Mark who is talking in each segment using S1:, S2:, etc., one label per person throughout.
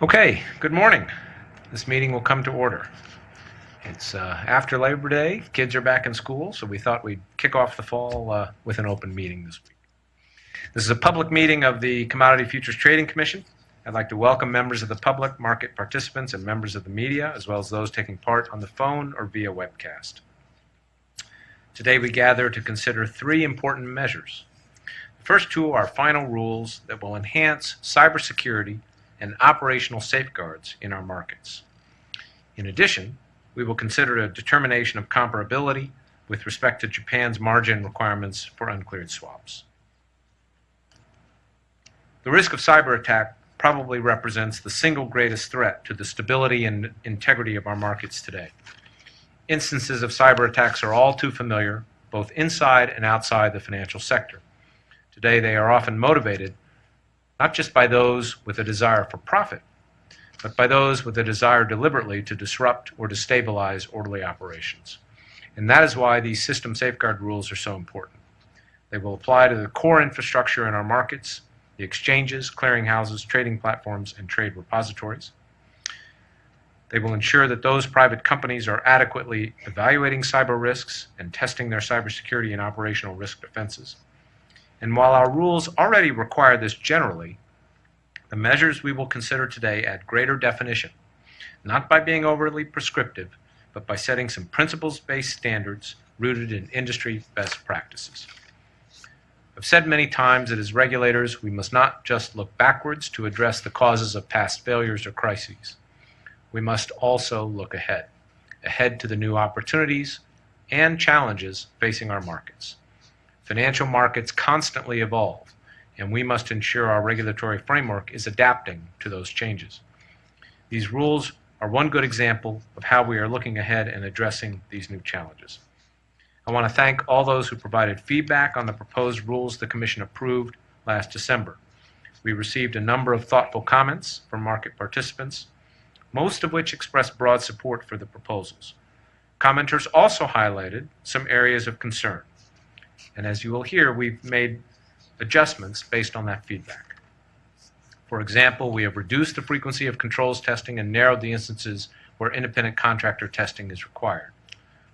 S1: Okay, good morning. This meeting will come to order. It's after Labor Day. Kids are back in school, so we thought we'd kick off the fall with an open meeting this week. This is a public meeting of the Commodity Futures Trading Commission. I'd like to welcome members of the public, market participants, and members of the media, as well as those taking part on the phone or via webcast. Today we gather to consider three important measures. The first two are final rules that will enhance cybersecurity and operational safeguards in our markets. In addition, we will consider a determination of comparability with respect to Japan's margin requirements for uncleared swaps. The risk of cyber attack probably represents the single greatest threat to the stability and integrity of our markets today. Instances of cyber attacks are all too familiar, both inside and outside the financial sector. Today, they are often motivated not just by those with a desire for profit, but by those with a desire deliberately to disrupt or destabilize orderly operations. And that is why these system safeguard rules are so important. They will apply to the core infrastructure in our markets, the exchanges, clearinghouses, trading platforms, and trade repositories. They will ensure that those private companies are adequately evaluating cyber risks and testing their cybersecurity and operational risk defenses. And while our rules already require this generally, the measures we will consider today add greater definition, not by being overly prescriptive, but by setting some principles-based standards rooted in industry best practices. I've said many times that as regulators, we must not just look backwards to address the causes of past failures or crises. We must also look ahead to the new opportunities and challenges facing our markets. Financial markets constantly evolve, and we must ensure our regulatory framework is adapting to those changes. These rules are one good example of how we are looking ahead and addressing these new challenges. I want to thank all those who provided feedback on the proposed rules the Commission approved last December. We received a number of thoughtful comments from market participants, most of which expressed broad support for the proposals. Commenters also highlighted some areas of concern. And as you will hear, we've made adjustments based on that feedback. For example, we have reduced the frequency of controls testing and narrowed the instances where independent contractor testing is required.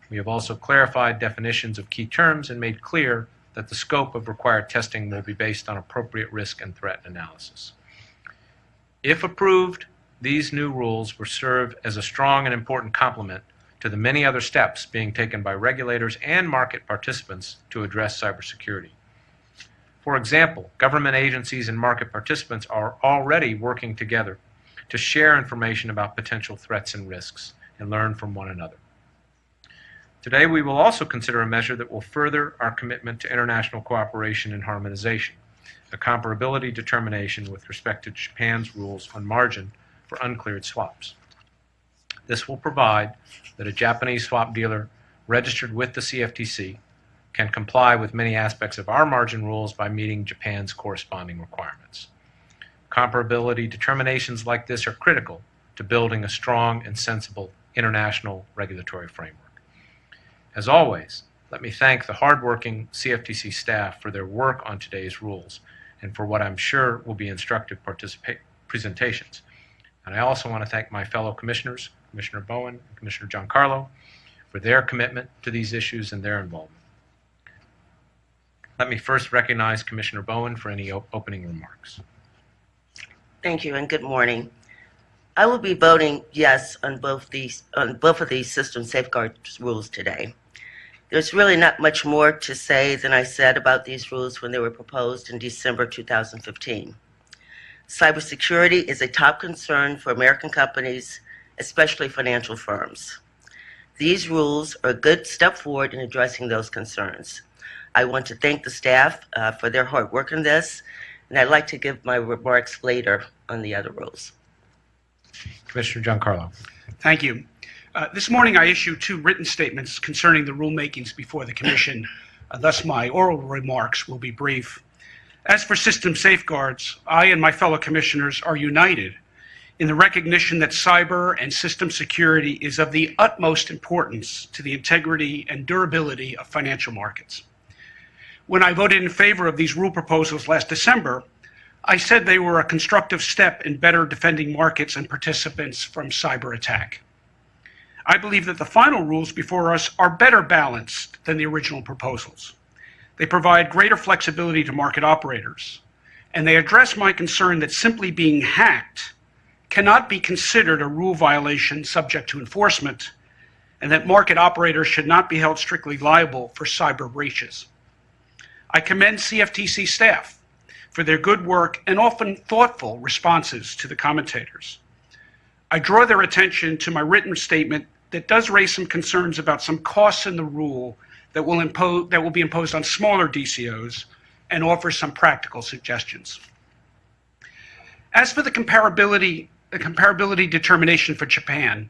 S1: We have also clarified definitions of key terms and made clear that the scope of required testing will be based on appropriate risk and threat analysis. If approved, these new rules will serve as a strong and important complement to the many other steps being taken by regulators and market participants to address cybersecurity. For example, government agencies and market participants are already working together to share information about potential threats and risks and learn from one another. Today, we will also consider a measure that will further our commitment to international cooperation and harmonization, a comparability determination with respect to Japan's rules on margin for uncleared swaps. This will provide that a Japanese swap dealer registered with the CFTC can comply with many aspects of our margin rules by meeting Japan's corresponding requirements. Comparability determinations like this are critical to building a strong and sensible international regulatory framework. As always, let me thank the hardworking CFTC staff for their work on today's rules and for what I'm sure will be instructive presentations. And I also want to thank my fellow commissioners, Commissioner Bowen and Commissioner Giancarlo, for their commitment to these issues and their involvement. Let me first recognize Commissioner Bowen for any opening remarks.
S2: Thank you and good morning. I will be voting yes on both of these system safeguard rules today. There's really not much more to say than I said about these rules when they were proposed in December 2015. Cybersecurity is a top concern for American companies, especially financial firms. These rules are a good step forward in addressing those concerns. I want to thank the staff for their hard work on this, and I'd like to give my remarks later on the other rules.
S1: Commissioner Giancarlo.
S3: Thank you. This morning I issued two written statements concerning the rulemakings before the Commission. Thus my oral remarks will be brief. As for system safeguards, I and my fellow commissioners are united in the recognition that cyber and system security is of the utmost importance to the integrity and durability of financial markets. When I voted in favor of these rule proposals last December, I said they were a constructive step in better defending markets and participants from cyber attack. I believe that the final rules before us are better balanced than the original proposals. They provide greater flexibility to market operators, and they address my concern that simply being hacked cannot be considered a rule violation subject to enforcement, and that market operators should not be held strictly liable for cyber breaches. I commend CFTC staff for their good work and often thoughtful responses to the commentators. I draw their attention to my written statement that does raise some concerns about some costs in the rule that will be imposed on smaller DCOs and offer some practical suggestions. As for the comparability determination for Japan,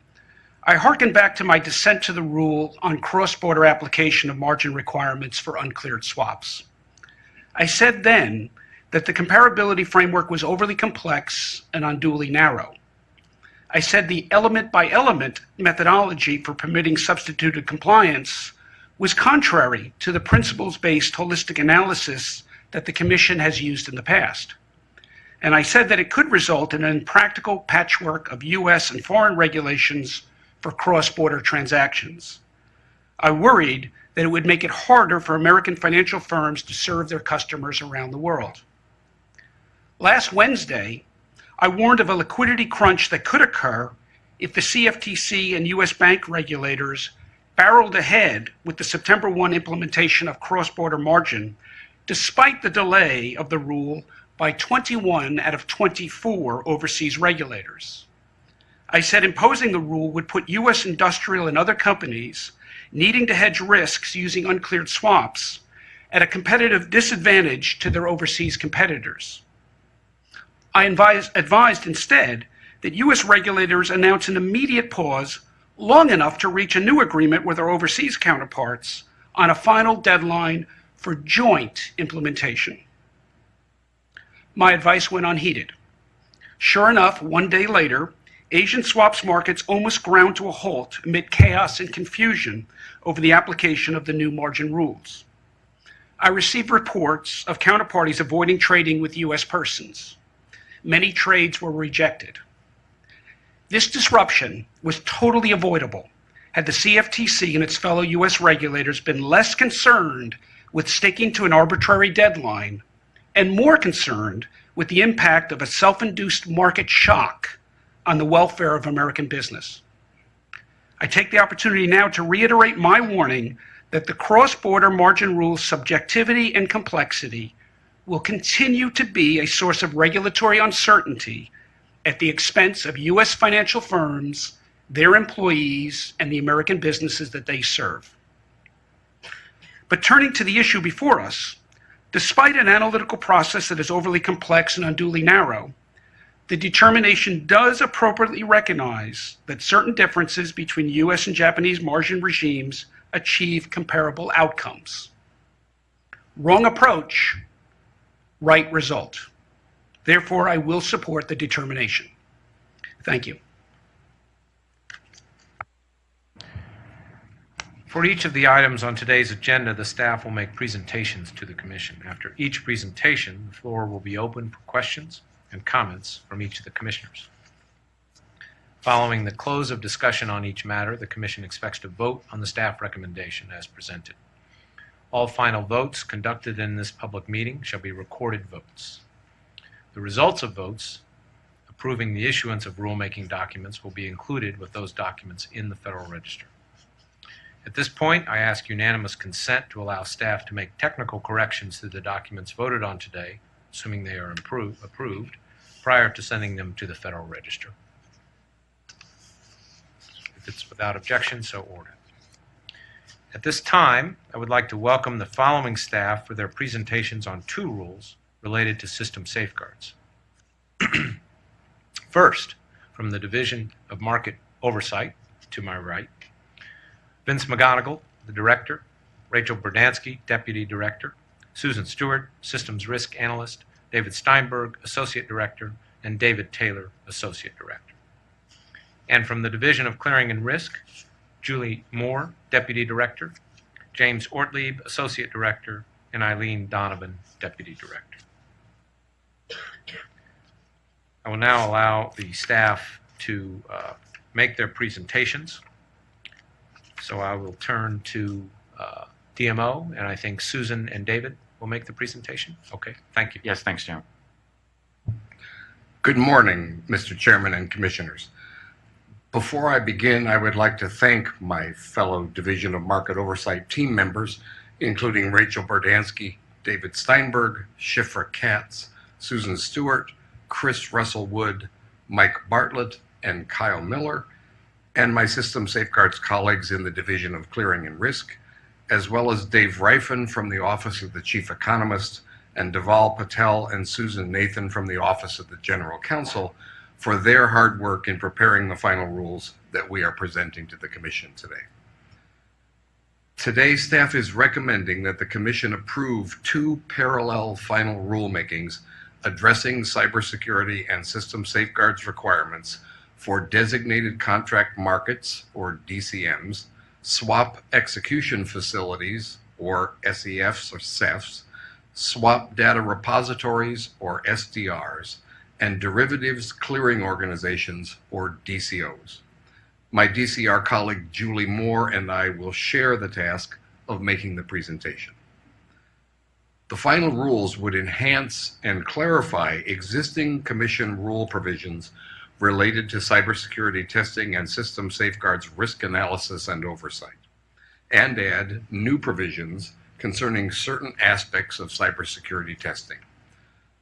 S3: I hearken back to my dissent to the rule on cross-border application of margin requirements for uncleared swaps. I said then that the comparability framework was overly complex and unduly narrow. I said the element-by-element methodology for permitting substituted compliance was contrary to the principles-based holistic analysis that the Commission has used in the past. And I said that it could result in an impractical patchwork of US and foreign regulations for cross-border transactions. I worried that it would make it harder for American financial firms to serve their customers around the world. Last Wednesday, I warned of a liquidity crunch that could occur if the CFTC and US bank regulators barreled ahead with the September 1 implementation of cross-border margin, despite the delay of the rule by 21 out of 24 overseas regulators. I said imposing the rule would put US industrial and other companies needing to hedge risks using uncleared swaps at a competitive disadvantage to their overseas competitors. I advised instead that US regulators announce an immediate pause long enough to reach a new agreement with our overseas counterparts on a final deadline for joint implementation. My advice went unheeded. Sure enough, one day later, Asian swaps markets almost ground to a halt amid chaos and confusion over the application of the new margin rules. I received reports of counterparties avoiding trading with US persons. Many trades were rejected. This disruption was totally avoidable had the CFTC and its fellow US regulators been less concerned with sticking to an arbitrary deadline and more concerned with the impact of a self-induced market shock on the welfare of American business. I take the opportunity now to reiterate my warning that the cross-border margin rule's subjectivity and complexity will continue to be a source of regulatory uncertainty at the expense of US financial firms, their employees, and the American businesses that they serve. But turning to the issue before us, despite an analytical process that is overly complex and unduly narrow, the determination does appropriately recognize that certain differences between US and Japanese margin regimes achieve comparable outcomes. Wrong approach, right result. Therefore, I will support the determination. Thank you.
S1: For each of the items on today's agenda, the staff will make presentations to the Commission. After each presentation, the floor will be open for questions and comments from each of the Commissioners. Following the close of discussion on each matter, the Commission expects to vote on the staff recommendation as presented. All final votes conducted in this public meeting shall be recorded votes. The results of votes approving the issuance of rulemaking documents will be included with those documents in the Federal Register. At this point, I ask unanimous consent to allow staff to make technical corrections to the documents voted on today, assuming they are approved, prior to sending them to the Federal Register. If it's without objection, so ordered. At this time, I would like to welcome the following staff for their presentations on two rules related to system safeguards. First, from the Division of Market Oversight, to my right, Vince McGonigal, the Director, Rachel Berdansky, Deputy Director, Susan Stewart, Systems Risk Analyst, David Steinberg, Associate Director, and David Taylor, Associate Director. And from the Division of Clearing and Risk, Julie Moore, Deputy Director, James Ortlieb, Associate Director, and Eileen Donovan, Deputy Director. I will now allow the staff to make their presentations. So I will turn to DMO, and I think Susan and David will make the presentation. Okay, thank you.
S4: Yes, thanks, Jim.
S5: Good morning, Mr. Chairman and Commissioners. Before I begin, I would like to thank my fellow Division of Market Oversight team members, including Rachel Berdansky, David Steinberg, Shifra Katz, Susan Stewart, Chris Russell Wood, Mike Bartlett, and Kyle Miller, and my System Safeguards colleagues in the Division of Clearing and Risk, as well as Dave Rifen from the Office of the Chief Economist, and Deval Patel and Susan Nathan from the Office of the General Counsel for their hard work in preparing the final rules that we are presenting to the Commission today. Today, staff is recommending that the Commission approve two parallel final rulemakings addressing cybersecurity and system safeguards requirements for designated contract markets, or DCMs, swap execution facilities, or SEFs or CEFs, swap data repositories, or SDRs, and derivatives clearing organizations, or DCOs. My DCR colleague Julie Moore and I will share the task of making the presentation. The final rules would enhance and clarify existing Commission rule provisions related to cybersecurity testing and system safeguards risk analysis and oversight, and add new provisions concerning certain aspects of cybersecurity testing.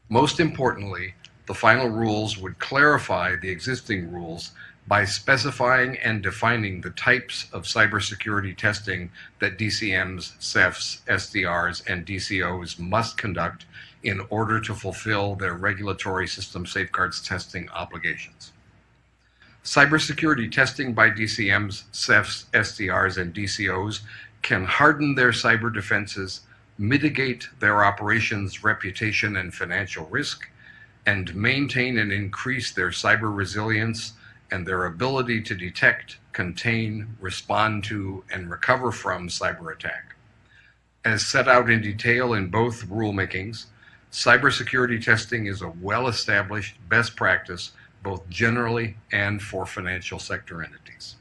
S5: Most importantly, the final rules would clarify the existing rules by specifying and defining the types of cybersecurity testing that DCMs, CEFs, SDRs, and DCOs must conduct in order to fulfill their regulatory system safeguards testing obligations. Cybersecurity testing by DCMs, CEFs, SDRs, and DCOs can harden their cyber defenses, mitigate their operations' reputation and financial risk, and maintain and increase their cyber resilience and their ability to detect, contain, respond to, and recover from cyber attack. As set out in detail in both rulemakings, cybersecurity testing is a well-established best practice both generally and for financial sector entities.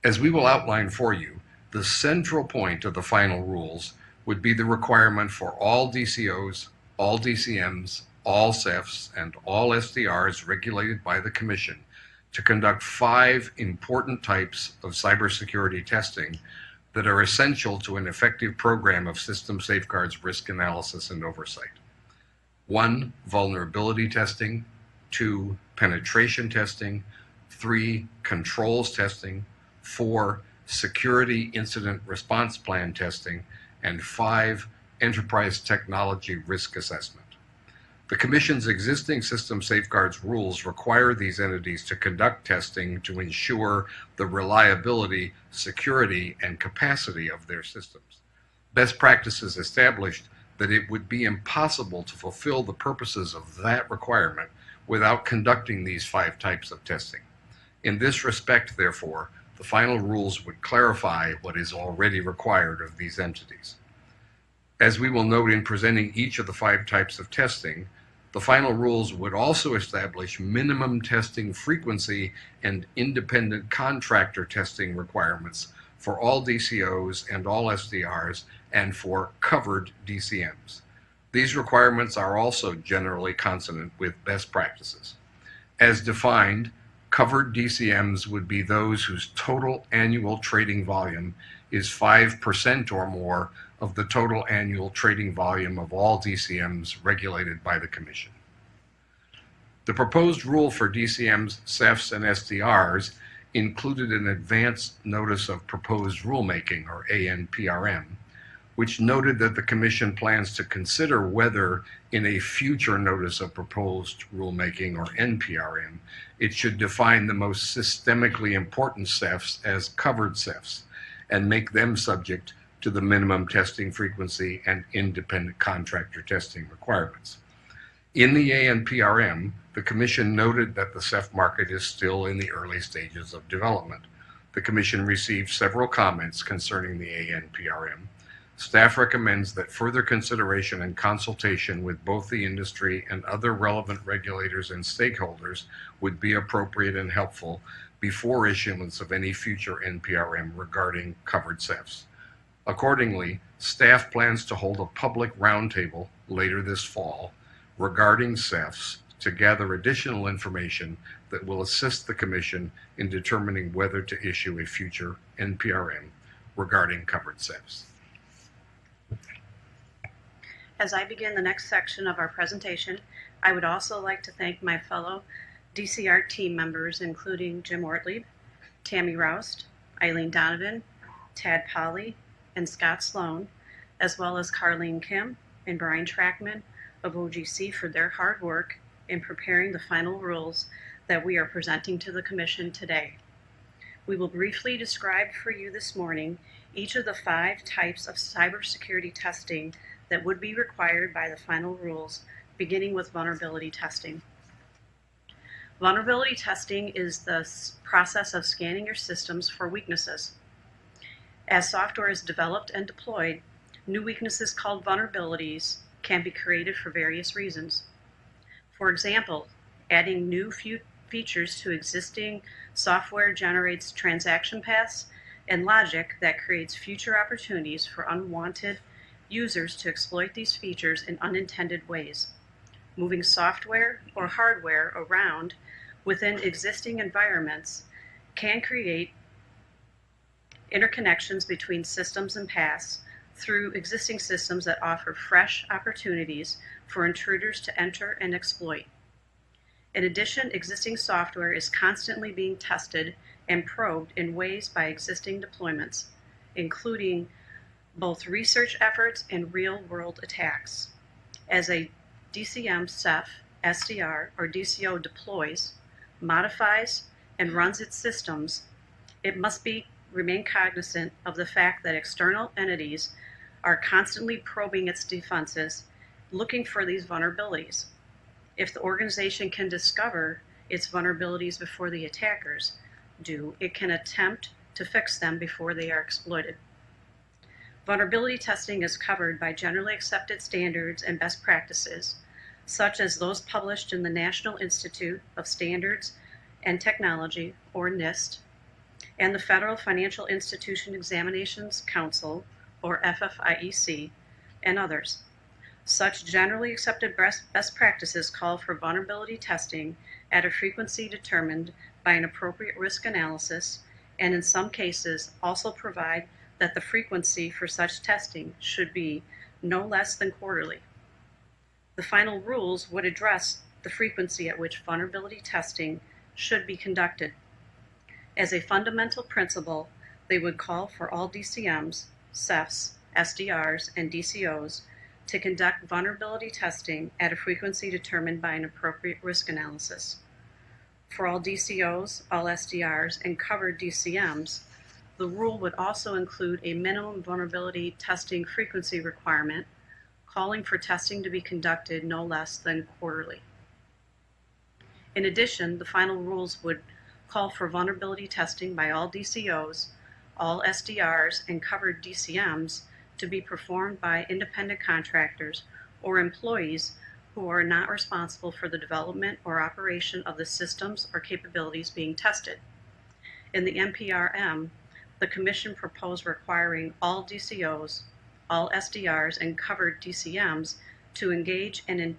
S5: As we will outline for you, the central point of the final rules would be the requirement for all DCOs, all DCMs, all CEFs, and all SDRs regulated by the Commission to conduct 5 important types of cybersecurity testing that are essential to an effective program of system safeguards risk analysis and oversight. 1, vulnerability testing. 2, penetration testing. 3, controls testing. 4, security incident response plan testing. And 5, enterprise technology risk assessment. The Commission's existing system safeguards rules require these entities to conduct testing to ensure the reliability, security, and capacity of their systems. Best practices established that it would be impossible to fulfill the purposes of that requirement without conducting these 5 types of testing. In this respect, therefore, the final rules would clarify what is already required of these entities. As we will note in presenting each of the 5 types of testing, the final rules would also establish minimum testing frequency and independent contractor testing requirements for all DCOs and all SDRs and for covered DCMs. These requirements are also generally consonant with best practices. As defined, covered DCMs would be those whose total annual trading volume is 5% or more of the total annual trading volume of all DCMs regulated by the Commission. The proposed rule for DCMs, CEFs, and SDRs included an advance notice of proposed rulemaking, or ANPRM, which noted that the Commission plans to consider whether, in a future notice of proposed rulemaking, or NPRM, it should define the most systemically important CEFs as covered CEFs and make them subject to the minimum testing frequency and independent contractor testing requirements. In the ANPRM, the Commission noted that the CEF market is still in the early stages of development. The Commission received several comments concerning the ANPRM. Staff recommends that further consideration and consultation with both the industry and other relevant regulators and stakeholders would be appropriate and helpful before issuance of any future NPRM regarding covered CEFs. Accordingly, staff plans to hold a public roundtable later this fall regarding CEFs to gather additional information that will assist the Commission in determining whether to issue a future NPRM regarding covered CEFs.
S4: As I begin the next section of our presentation, I would also like to thank my fellow DCR team members, including Jim Ortlieb, Tammy Roust, Eileen Donovan, Tad Polly, and Scott Sloan, as well as Carleen Kim and Brian Trackman of OGC for their hard work in preparing the final rules that we are presenting to the Commission today. We will briefly describe for you this morning each of the 5 types of cybersecurity testing that would be required by the final rules, beginning with vulnerability testing. Vulnerability testing is the process of scanning your systems for weaknesses. As software is developed and deployed, new weaknesses called vulnerabilities can be created for various reasons. For example, adding new features to existing software generates transaction paths and logic that creates future opportunities for unwanted users to exploit these features in unintended ways. Moving software or hardware around within existing environments can create interconnections between systems and paths through existing systems that offer fresh opportunities for intruders to enter and exploit. In addition, existing software is constantly being tested and probed in ways by existing deployments, including both research efforts and real-world attacks. As a DCM, CEF, SDR, or DCO deploys, modifies, and runs its systems, it must remain cognizant of the fact that external entities are constantly probing its defenses, looking for these vulnerabilities. If the organization can discover its vulnerabilities before the attackers do, it can attempt to fix them before they are exploited. Vulnerability testing is covered by generally accepted standards and best practices, such as those published in the National Institute of Standards and Technology, or NIST, and the Federal Financial Institution Examinations Council, or FFIEC, and others. Such generally accepted best practices call for vulnerability testing at a frequency determined by an appropriate risk analysis, and in some cases also provide that the frequency for such testing should be no less than quarterly. The final rules would address the frequency at which vulnerability testing should be conducted. As a fundamental principle, they would call for all DCMs, CEFs, SDRs, and DCOs to conduct vulnerability testing at a frequency determined by an appropriate risk analysis. For all DCOs, all SDRs, and covered DCMs, the rule would also include a minimum vulnerability testing frequency requirement, calling for testing to be conducted no less than quarterly. In addition, the final rules would call for vulnerability testing by all DCOs, all SDRs, and covered DCMs to be performed by independent contractors or employees who are not responsible for the development or operation of the systems or capabilities being tested. In the NPRM, the Commission proposed requiring all DCOs, all SDRs, and covered DCMs to engage an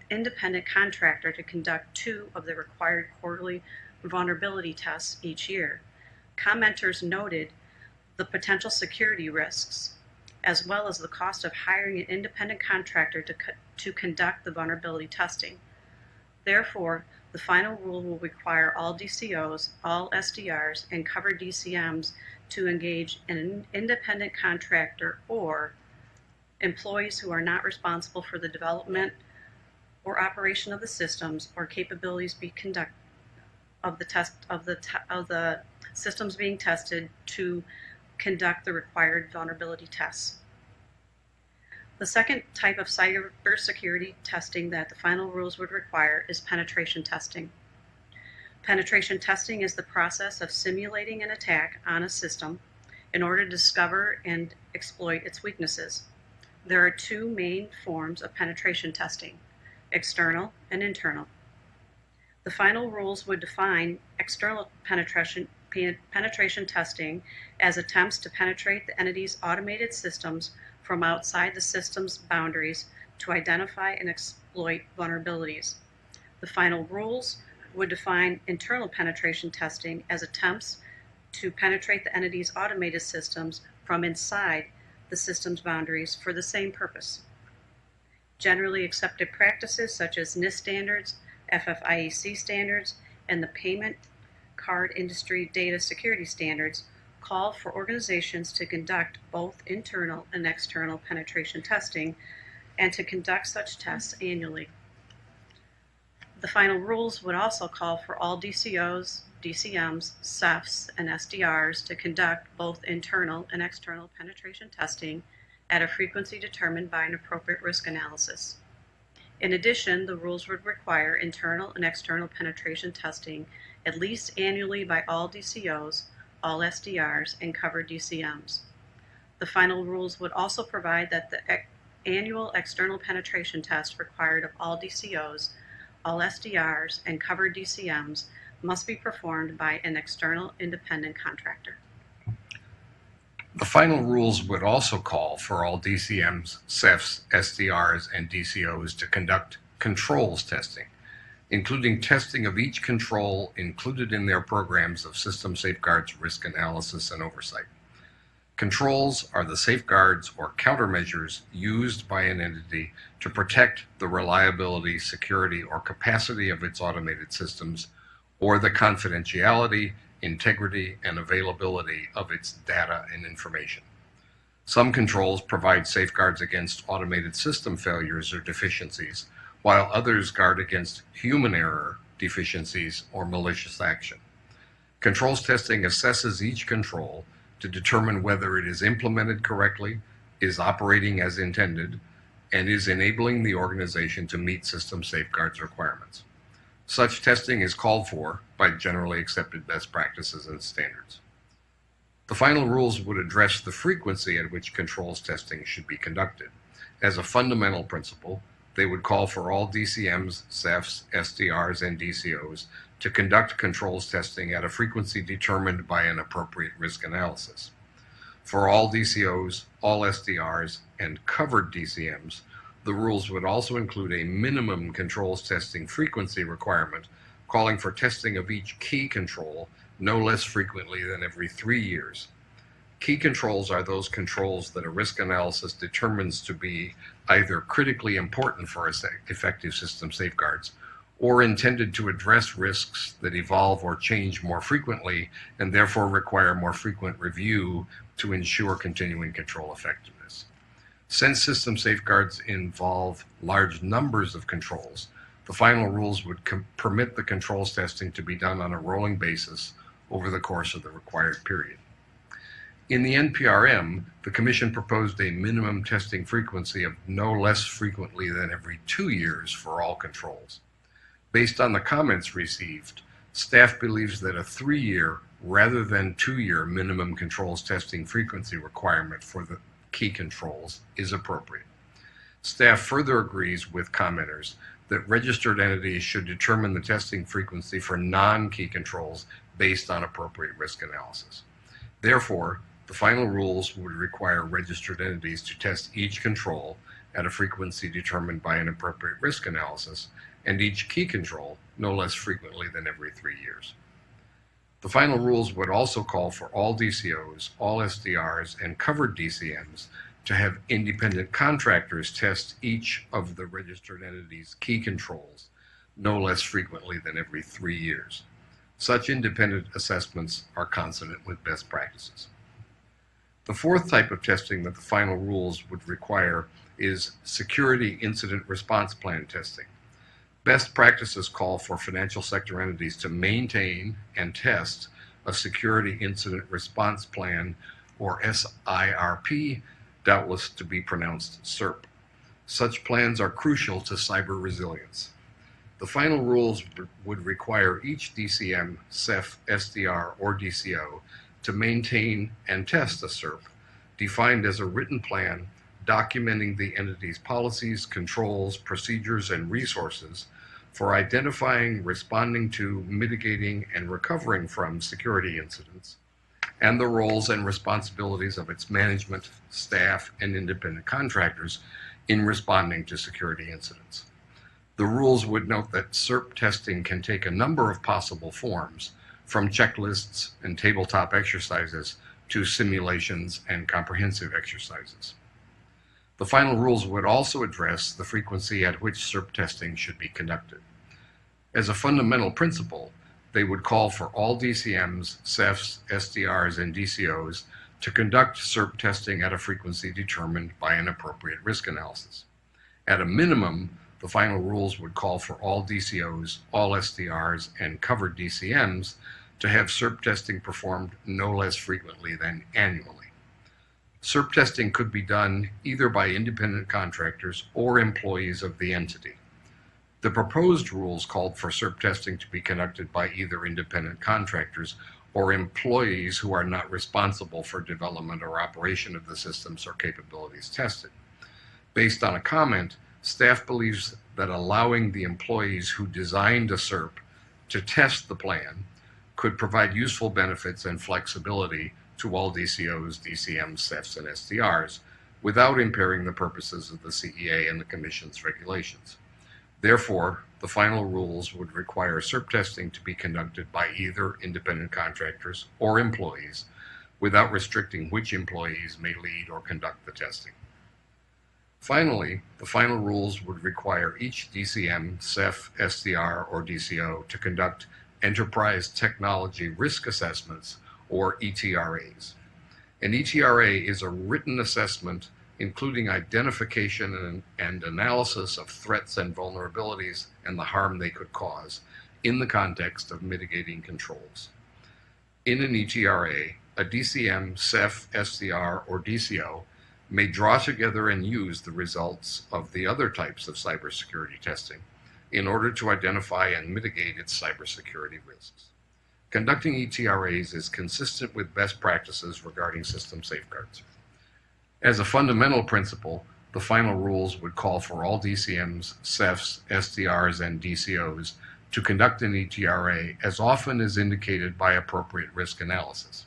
S4: independent contractor to conduct 2 of the required quarterly vulnerability tests each year. Commenters noted the potential security risks, as well as the cost of hiring an independent contractor to conduct the vulnerability testing. Therefore, the final rule will require all DCOs, all SDRs, and covered DCMs to engage an independent contractor or employees who are not responsible for the development or operation of the systems or capabilities of the systems being tested to conduct the required vulnerability tests. The second type of cybersecurity testing that the final rules would require is penetration testing. Penetration testing is the process of simulating an attack on a system in order to discover and exploit its weaknesses. There are two main forms of penetration testing, external and internal. The final rules would define external penetration testing as attempts to penetrate the entity's automated systems from outside the system's boundaries to identify and exploit vulnerabilities. The final rules would define internal penetration testing as attempts to penetrate the entity's automated systems from inside the system's boundaries for the same purpose. Generally accepted practices such as NIST standards, FFIEC standards, and the payment card industry data security standards call for organizations to conduct both internal and external penetration testing and to conduct such tests annually. The final rules would also call for all DCOs, DCMs, CEFs, and SDRs to conduct both internal and external penetration testing at a frequency determined by an appropriate risk analysis. In addition, the rules would require internal and external penetration testing at least annually by all DCOs, all SDRs, and covered DCMs. The final rules would also provide that the annual external penetration test required of all DCOs, all SDRs, and covered DCMs must be performed by an external independent contractor.
S5: The final rules would also call for all DCMs, CEFs, SDRs, and DCOs to conduct controls testing, including testing of each control included in their programs of system safeguards, risk analysis, and oversight. Controls are the safeguards or countermeasures used by an entity to protect the reliability, security, or capacity of its automated systems, or the confidentiality, integrity, and availability of its data and information. Some controls provide safeguards against automated system failures or deficiencies, while others guard against human error, deficiencies, or malicious action. Controls testing assesses each control to determine whether it is implemented correctly, is operating as intended, and is enabling the organization to meet system safeguards requirements. Such testing is called for by generally accepted best practices and standards. The final rules would address the frequency at which controls testing should be conducted. As a fundamental principle, they would call for all DCMs, CEFs, SDRs, and DCOs to conduct controls testing at a frequency determined by an appropriate risk analysis. For all DCOs, all SDRs, and covered DCMs, the rules would also include a minimum controls testing frequency requirement, calling for testing of each key control no less frequently than every 3 years. Key controls are those controls that a risk analysis determines to be either critically important for effective system safeguards or intended to address risks that evolve or change more frequently and therefore require more frequent review to ensure continuing control effectiveness. Since system safeguards involve large numbers of controls, the final rules would permit the controls testing to be done on a rolling basis over the course of the required period. In the NPRM, the Commission proposed a minimum testing frequency of no less frequently than every 2 years for all controls. Based on the comments received, staff believes that a 3-year rather than 2-year minimum controls testing frequency requirement for the key controls is appropriate. Staff further agrees with commenters that registered entities should determine the testing frequency for non-key controls based on appropriate risk analysis. Therefore, the final rules would require registered entities to test each control at a frequency determined by an appropriate risk analysis, and each key control no less frequently than every 3 years. The final rules would also call for all DCOs, all SDRs, and covered DCMs to have independent contractors test each of the registered entities' key controls no less frequently than every 3 years. Such independent assessments are consonant with best practices. The fourth type of testing that the final rules would require is security incident response plan testing. Best practices call for financial sector entities to maintain and test a security incident response plan, or SIRP, doubtless to be pronounced SIRP. Such plans are crucial to cyber resilience. The final rules would require each DCM, CEF, SDR, or DCO to maintain and test a SERP, defined as a written plan documenting the entity's policies, controls, procedures, and resources for identifying, responding to, mitigating, and recovering from security incidents, and the roles and responsibilities of its management, staff, and independent contractors in responding to security incidents. The rules would note that SERP testing can take a number of possible forms, from checklists and tabletop exercises to simulations and comprehensive exercises. The final rules would also address the frequency at which SERP testing should be conducted. As a fundamental principle, they would call for all DCMs, CEFs, SDRs, and DCOs to conduct SERP testing at a frequency determined by an appropriate risk analysis. At a minimum, the final rules would call for all DCOs, all SDRs, and covered DCMs to have SERP testing performed no less frequently than annually. SERP testing could be done either by independent contractors or employees of the entity. The proposed rules called for SERP testing to be conducted by either independent contractors or employees who are not responsible for development or operation of the systems or capabilities tested. Based on a comment, staff believes that allowing the employees who designed a SERP to test the plan could provide useful benefits and flexibility to all DCOs, DCMs, CEFs, and SDRs without impairing the purposes of the CEA and the Commission's regulations. Therefore, the final rules would require SERP testing to be conducted by either independent contractors or employees without restricting which employees may lead or conduct the testing. Finally, the final rules would require each DCM, CEF, SDR, or DCO to conduct Enterprise Technology Risk Assessments, or ETRAs. An ETRA is a written assessment including identification and analysis of threats and vulnerabilities and the harm they could cause in the context of mitigating controls. In an ETRA, a DCM, CEF, SDR, or DCO may draw together and use the results of the other types of cybersecurity testing in order to identify and mitigate its cybersecurity risks. Conducting ETRAs is consistent with best practices regarding system safeguards. As a fundamental principle, the final rules would call for all DCMs, CEFs, SDRs, and DCOs to conduct an ETRA as often as indicated by appropriate risk analysis.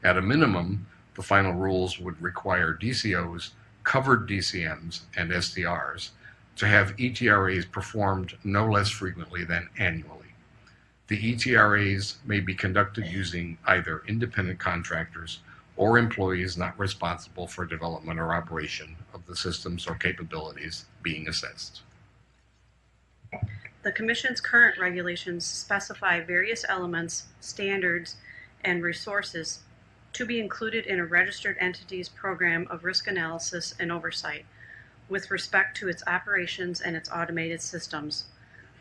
S5: At a minimum, the final rules would require DCOs, covered DCMs, and SDRs to have ETRAs performed no less frequently than annually. The ETRAs may be conducted using either independent contractors or employees not responsible for development or operation of the systems or capabilities being assessed.
S4: The Commission's current regulations specify various elements, standards, and resources to be included in a registered entity's program of risk analysis and oversight with respect to its operations and its automated systems.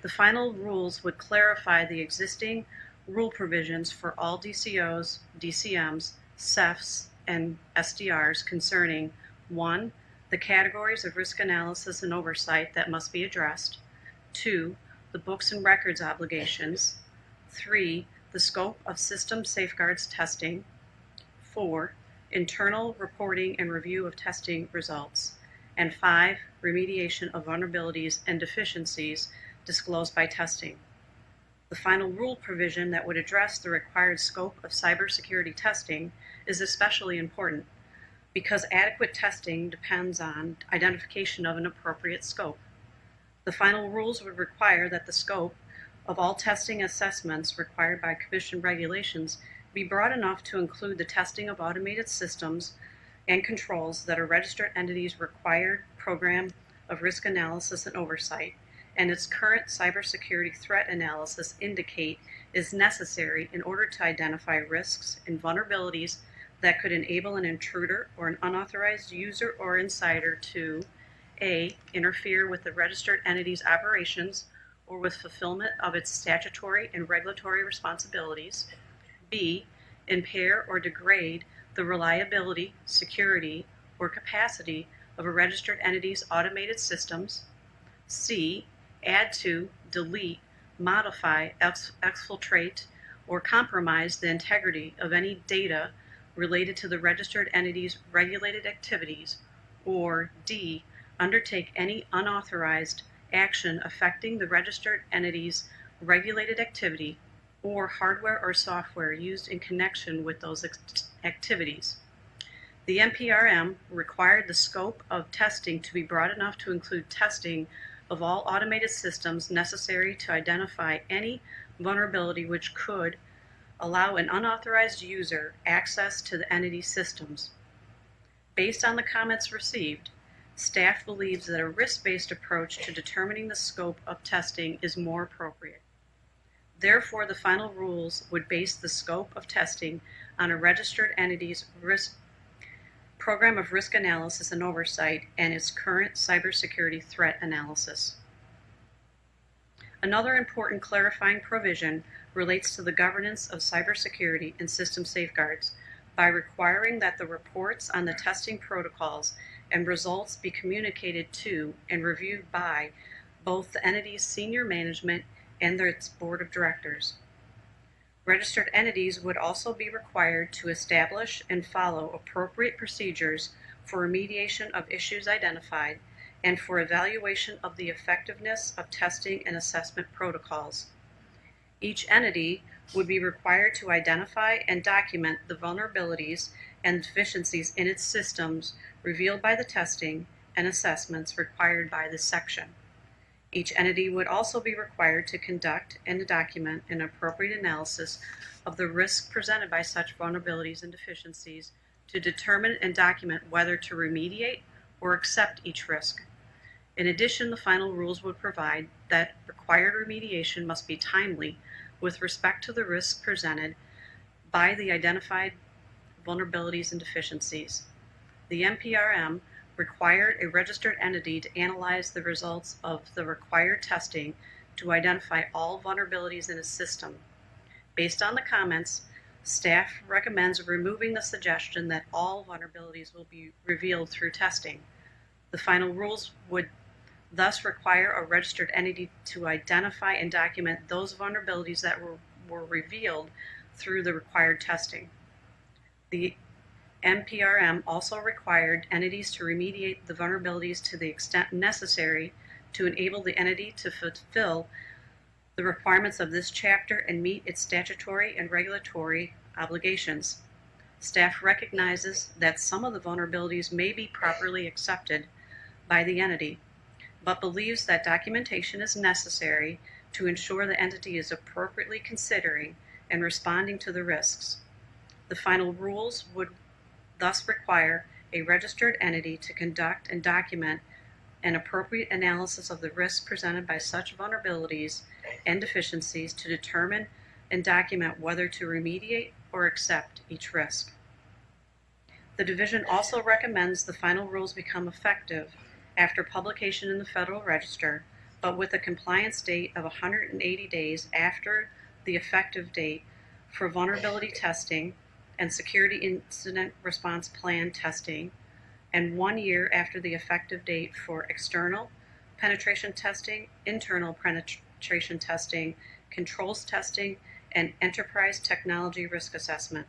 S4: The final rules would clarify the existing rule provisions for all DCOs, DCMs, CEFs, and SDRs concerning 1. The categories of risk analysis and oversight that must be addressed, 2. The books and records obligations, 3. The scope of system safeguards testing, 4. Internal reporting and review of testing results, and 5. Remediation of vulnerabilities and deficiencies disclosed by testing. The final rule provision that would address the required scope of cybersecurity testing is especially important because adequate testing depends on identification of an appropriate scope. The final rules would require that the scope of all testing assessments required by Commission regulations be broad enough to include the testing of automated systems and controls that a registered entity's required program of risk analysis and oversight and its current cybersecurity threat analysis indicate is necessary in order to identify risks and vulnerabilities that could enable an intruder or an unauthorized user or insider to A. Interfere with the registered entity's operations or with fulfillment of its statutory and regulatory responsibilities, B. Impair or degrade the reliability, security, or capacity of a registered entity's automated systems, C. Add to, delete, modify, exfiltrate, or compromise the integrity of any data related to the registered entity's regulated activities, or D, undertake any unauthorized action affecting the registered entity's regulated activity or hardware or software used in connection with those activities. The NPRM required the scope of testing to be broad enough to include testing of all automated systems necessary to identify any vulnerability which could allow an unauthorized user access to the entity's systems. Based on the comments received, staff believes that a risk-based approach to determining the scope of testing is more appropriate. Therefore, the final rules would base the scope of testing on a registered entity's program of risk analysis and oversight and its current cybersecurity threat analysis. Another important clarifying provision relates to the governance of cybersecurity and system safeguards by requiring that the reports on the testing protocols and results be communicated to and reviewed by both the entity's senior management and its board of directors. Registered entities would also be required to establish and follow appropriate procedures for remediation of issues identified and for evaluation of the effectiveness of testing and assessment protocols. Each entity would be required to identify and document the vulnerabilities and deficiencies in its systems revealed by the testing and assessments required by this section. Each entity would also be required to conduct and document an appropriate analysis of the risks presented by such vulnerabilities and deficiencies to determine and document whether to remediate or accept each risk. In addition, the final rules would provide that required remediation must be timely with respect to the risks presented by the identified vulnerabilities and deficiencies. The NPRM required a registered entity to analyze the results of the required testing to identify all vulnerabilities in a system. Based on the comments, staff recommends removing the suggestion that all vulnerabilities will be revealed through testing. The final rules would thus require a registered entity to identify and document those vulnerabilities that were revealed through the required testing. The NPRM also required entities to remediate the vulnerabilities to the extent necessary to enable the entity to fulfill the requirements of this chapter and meet its statutory and regulatory obligations. Staff recognizes that some of the vulnerabilities may be properly accepted by the entity, but believes that documentation is necessary to ensure the entity is appropriately considering and responding to the risks. The final rules would thus require a registered entity to conduct and document an appropriate analysis of the risks presented by such vulnerabilities and deficiencies to determine and document whether to remediate or accept each risk. The division also recommends the final rules become effective after publication in the Federal Register, but with a compliance date of 180 days after the effective date for vulnerability testing and security incident response plan testing, and 1 year after the effective date for external penetration testing, internal penetration testing, controls testing, and enterprise technology risk assessment.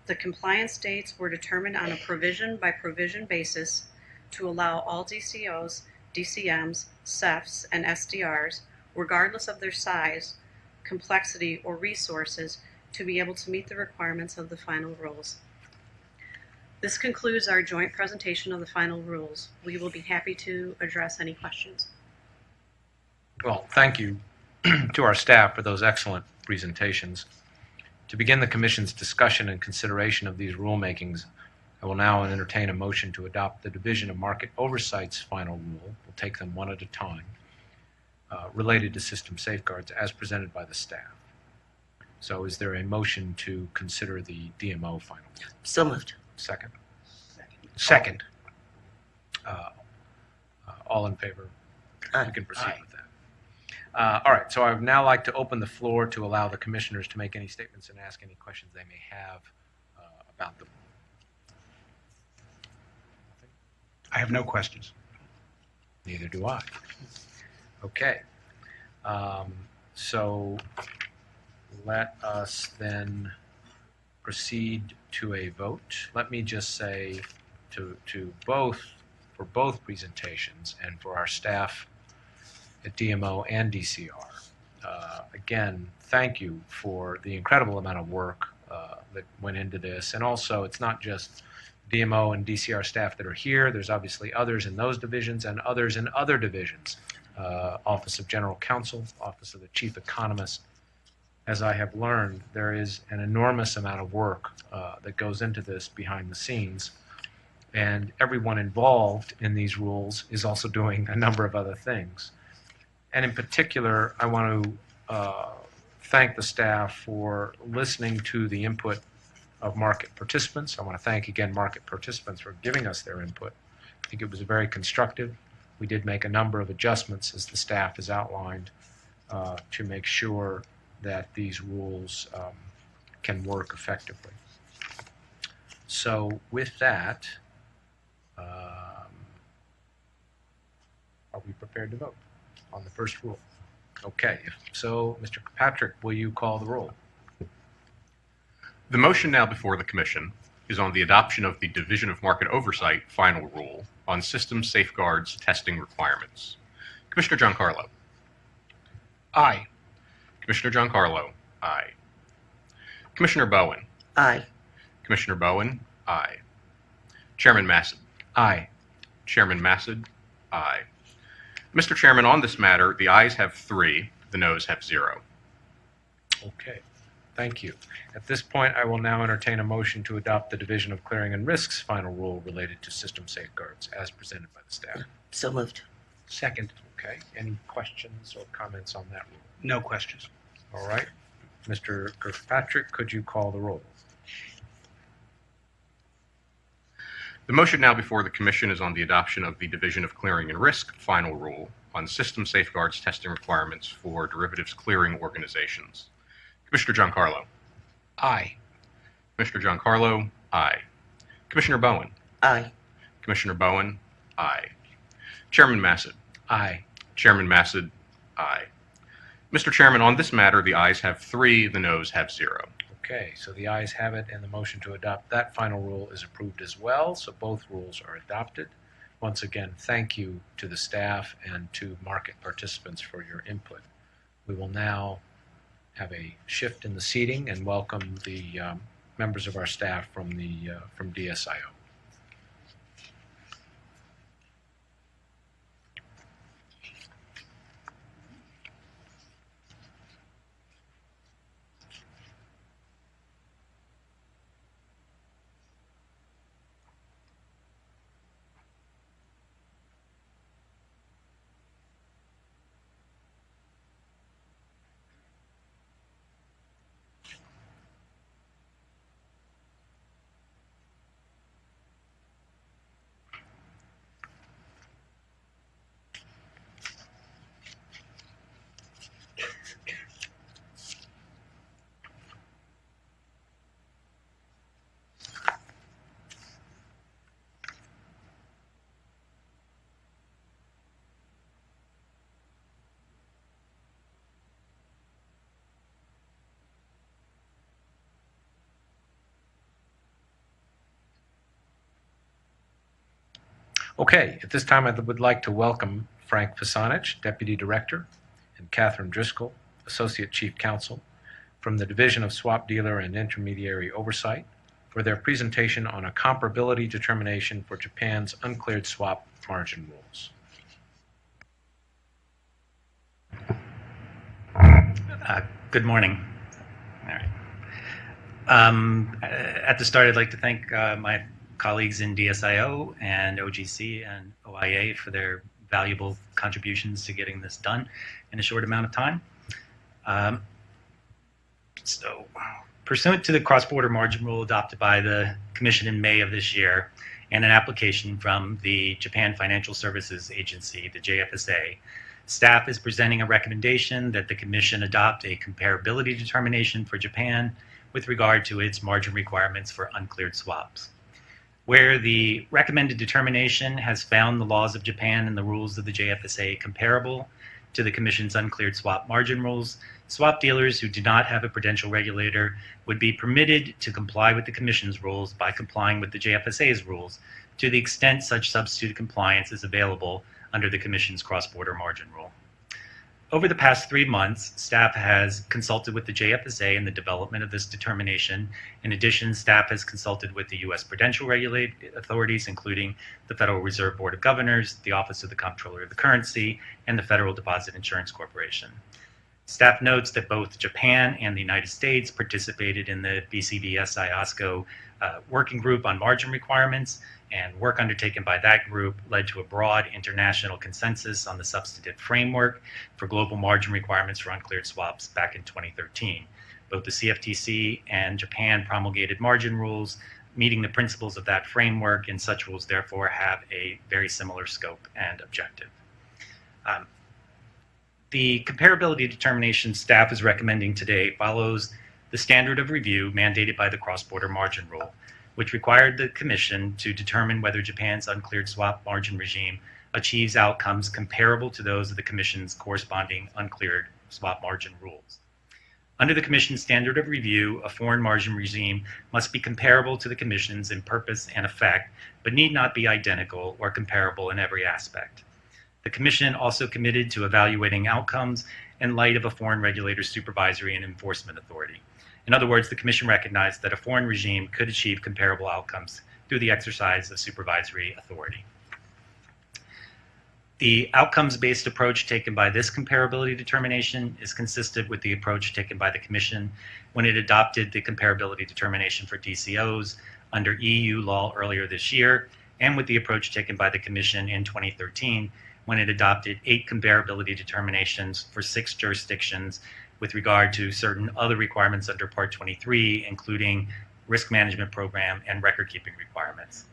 S4: The compliance dates were determined on a provision-by-provision basis to allow all DCOs, DCMs, CEFs, and SDRs, regardless of their size, complexity, or resources, to be able to meet the requirements of the final rules. This concludes our joint presentation of the final rules. We will be happy to address any questions.
S1: Well, thank you to our staff for those excellent presentations. To begin the Commission's discussion and consideration of these rulemakings, I will now entertain a motion to adopt the Division of Market Oversight's final rule. We'll take them one at a time, related to system safeguards as presented by the staff. So is there a motion to consider the DMO final rule?
S2: So moved.
S1: Second.
S3: Second.
S1: All in favor?
S2: Aye.
S1: We can proceed with that. All right, so I would now like to open the floor to allow the commissioners to make any statements and ask any questions they may have about them.
S3: I have no questions.
S1: Neither do I. Okay. So let us then proceed to a vote. Let me just say to both, for both presentations and for our staff at DMO and DCR, again, thank you for the incredible amount of work that went into this. And also, it's not just DMO and DCR staff that are here. There's obviously others in those divisions and others in other divisions. Office of General Counsel, Office of the Chief Economist. As I have learned, there is an enormous amount of work that goes into this behind the scenes. And everyone involved in these rules is also doing a number of other things. And in particular, I want to thank the staff for listening to the input of market participants. I want to thank again market participants for giving us their input. I think it was very constructive. We did make a number of adjustments, as the staff has outlined, to make sure that these rules can work effectively. So with that, are we prepared to vote on the first rule? Okay, if so, Mr. Kirkpatrick, will you call the roll?
S6: The motion now before the Commission is on the adoption of the Division of Market Oversight final rule on system safeguards testing requirements. Commissioner Giancarlo.
S3: Aye.
S6: Commissioner Giancarlo, aye. Commissioner Bowen.
S2: Aye.
S6: Commissioner Bowen, aye. Chairman Massad.
S1: Aye.
S6: Chairman Massad, aye. Mr. Chairman, on this matter, the ayes have 3, the noes have 0.
S1: Okay, thank you. At this point, I will now entertain a motion to adopt the Division of Clearing and Risks final rule related to system safeguards as presented by the staff.
S2: So moved.
S1: Second. Okay, any questions or comments on that rule?
S3: No questions.
S1: All right. Mr. Kirkpatrick, could you call the roll?
S6: The motion now before the Commission is on the adoption of the Division of Clearing and Risk final rule on system safeguards testing requirements for derivatives clearing organizations. Commissioner Giancarlo.
S3: Aye.
S6: Commissioner Giancarlo, aye. Commissioner Bowen.
S2: Aye.
S6: Commissioner Bowen, aye. Chairman Massad.
S1: Aye.
S6: Chairman Massad, aye. Mr. Chairman, on this matter, the ayes have 3, the noes have 0.
S1: Okay, so the ayes have it, and the motion to adopt that final rule is approved as well, so both rules are adopted. Once again, thank you to the staff and to market participants for your input. We will now have a shift in the seating and welcome the members of our staff from DSIO. Okay, at this time I would like to welcome Frank Fasanich, Deputy Director, and Catherine Driscoll, Associate Chief Counsel, from the Division of Swap Dealer and Intermediary Oversight for their presentation on a comparability determination for Japan's uncleared swap margin rules.
S7: Good morning. All right. At the start, I'd like to thank my colleagues in DSIO and OGC and OIA for their valuable contributions to getting this done in a short amount of time. So, pursuant to the cross-border margin rule adopted by the Commission in May of this year and an application from the Japan Financial Services Agency, the JFSA, staff is presenting a recommendation that the Commission adopt a comparability determination for Japan with regard to its margin requirements for uncleared swaps. Where the recommended determination has found the laws of Japan and the rules of the JFSA comparable, to the Commission's uncleared swap margin rules, swap dealers who do not have a prudential regulator would be permitted to comply with the Commission's rules by complying with the JFSA's rules to the extent such substitute compliance is available under the Commission's cross-border margin rule. Over the past 3 months, staff has consulted with the JFSA in the development of this determination. In addition, staff has consulted with the U.S. prudential regulatory authorities, including the Federal Reserve Board of Governors, the Office of the Comptroller of the Currency, and the Federal Deposit Insurance Corporation. Staff notes that both Japan and the United States participated in the BCBSI-OSCO working group on margin requirements, and work undertaken by that group led to a broad international consensus on the substantive framework for global margin requirements for uncleared swaps back in 2013. Both the CFTC and Japan promulgated margin rules meeting the principles of that framework, and such rules therefore have a very similar scope and objective. The comparability determination staff is recommending today follows the standard of review mandated by the cross-border margin rule, which required the Commission to determine whether Japan's uncleared swap margin regime achieves outcomes comparable to those of the Commission's corresponding uncleared swap margin rules. Under the Commission's standard of review, a foreign margin regime must be comparable to the Commission's in purpose and effect, but need not be identical or comparable in every aspect. The Commission also committed to evaluating outcomes in light of a foreign regulator's supervisory and enforcement authority. In other words, the Commission recognized that a foreign regime could achieve comparable outcomes through the exercise of supervisory authority. The outcomes-based approach taken by this comparability determination is consistent with the approach taken by the Commission when it adopted the comparability determination for DCOs under EU law earlier this year, and with the approach taken by the Commission in 2013 when it adopted 8 comparability determinations for 6 jurisdictions with regard to certain other requirements under Part 23, including risk management program and record-keeping requirements.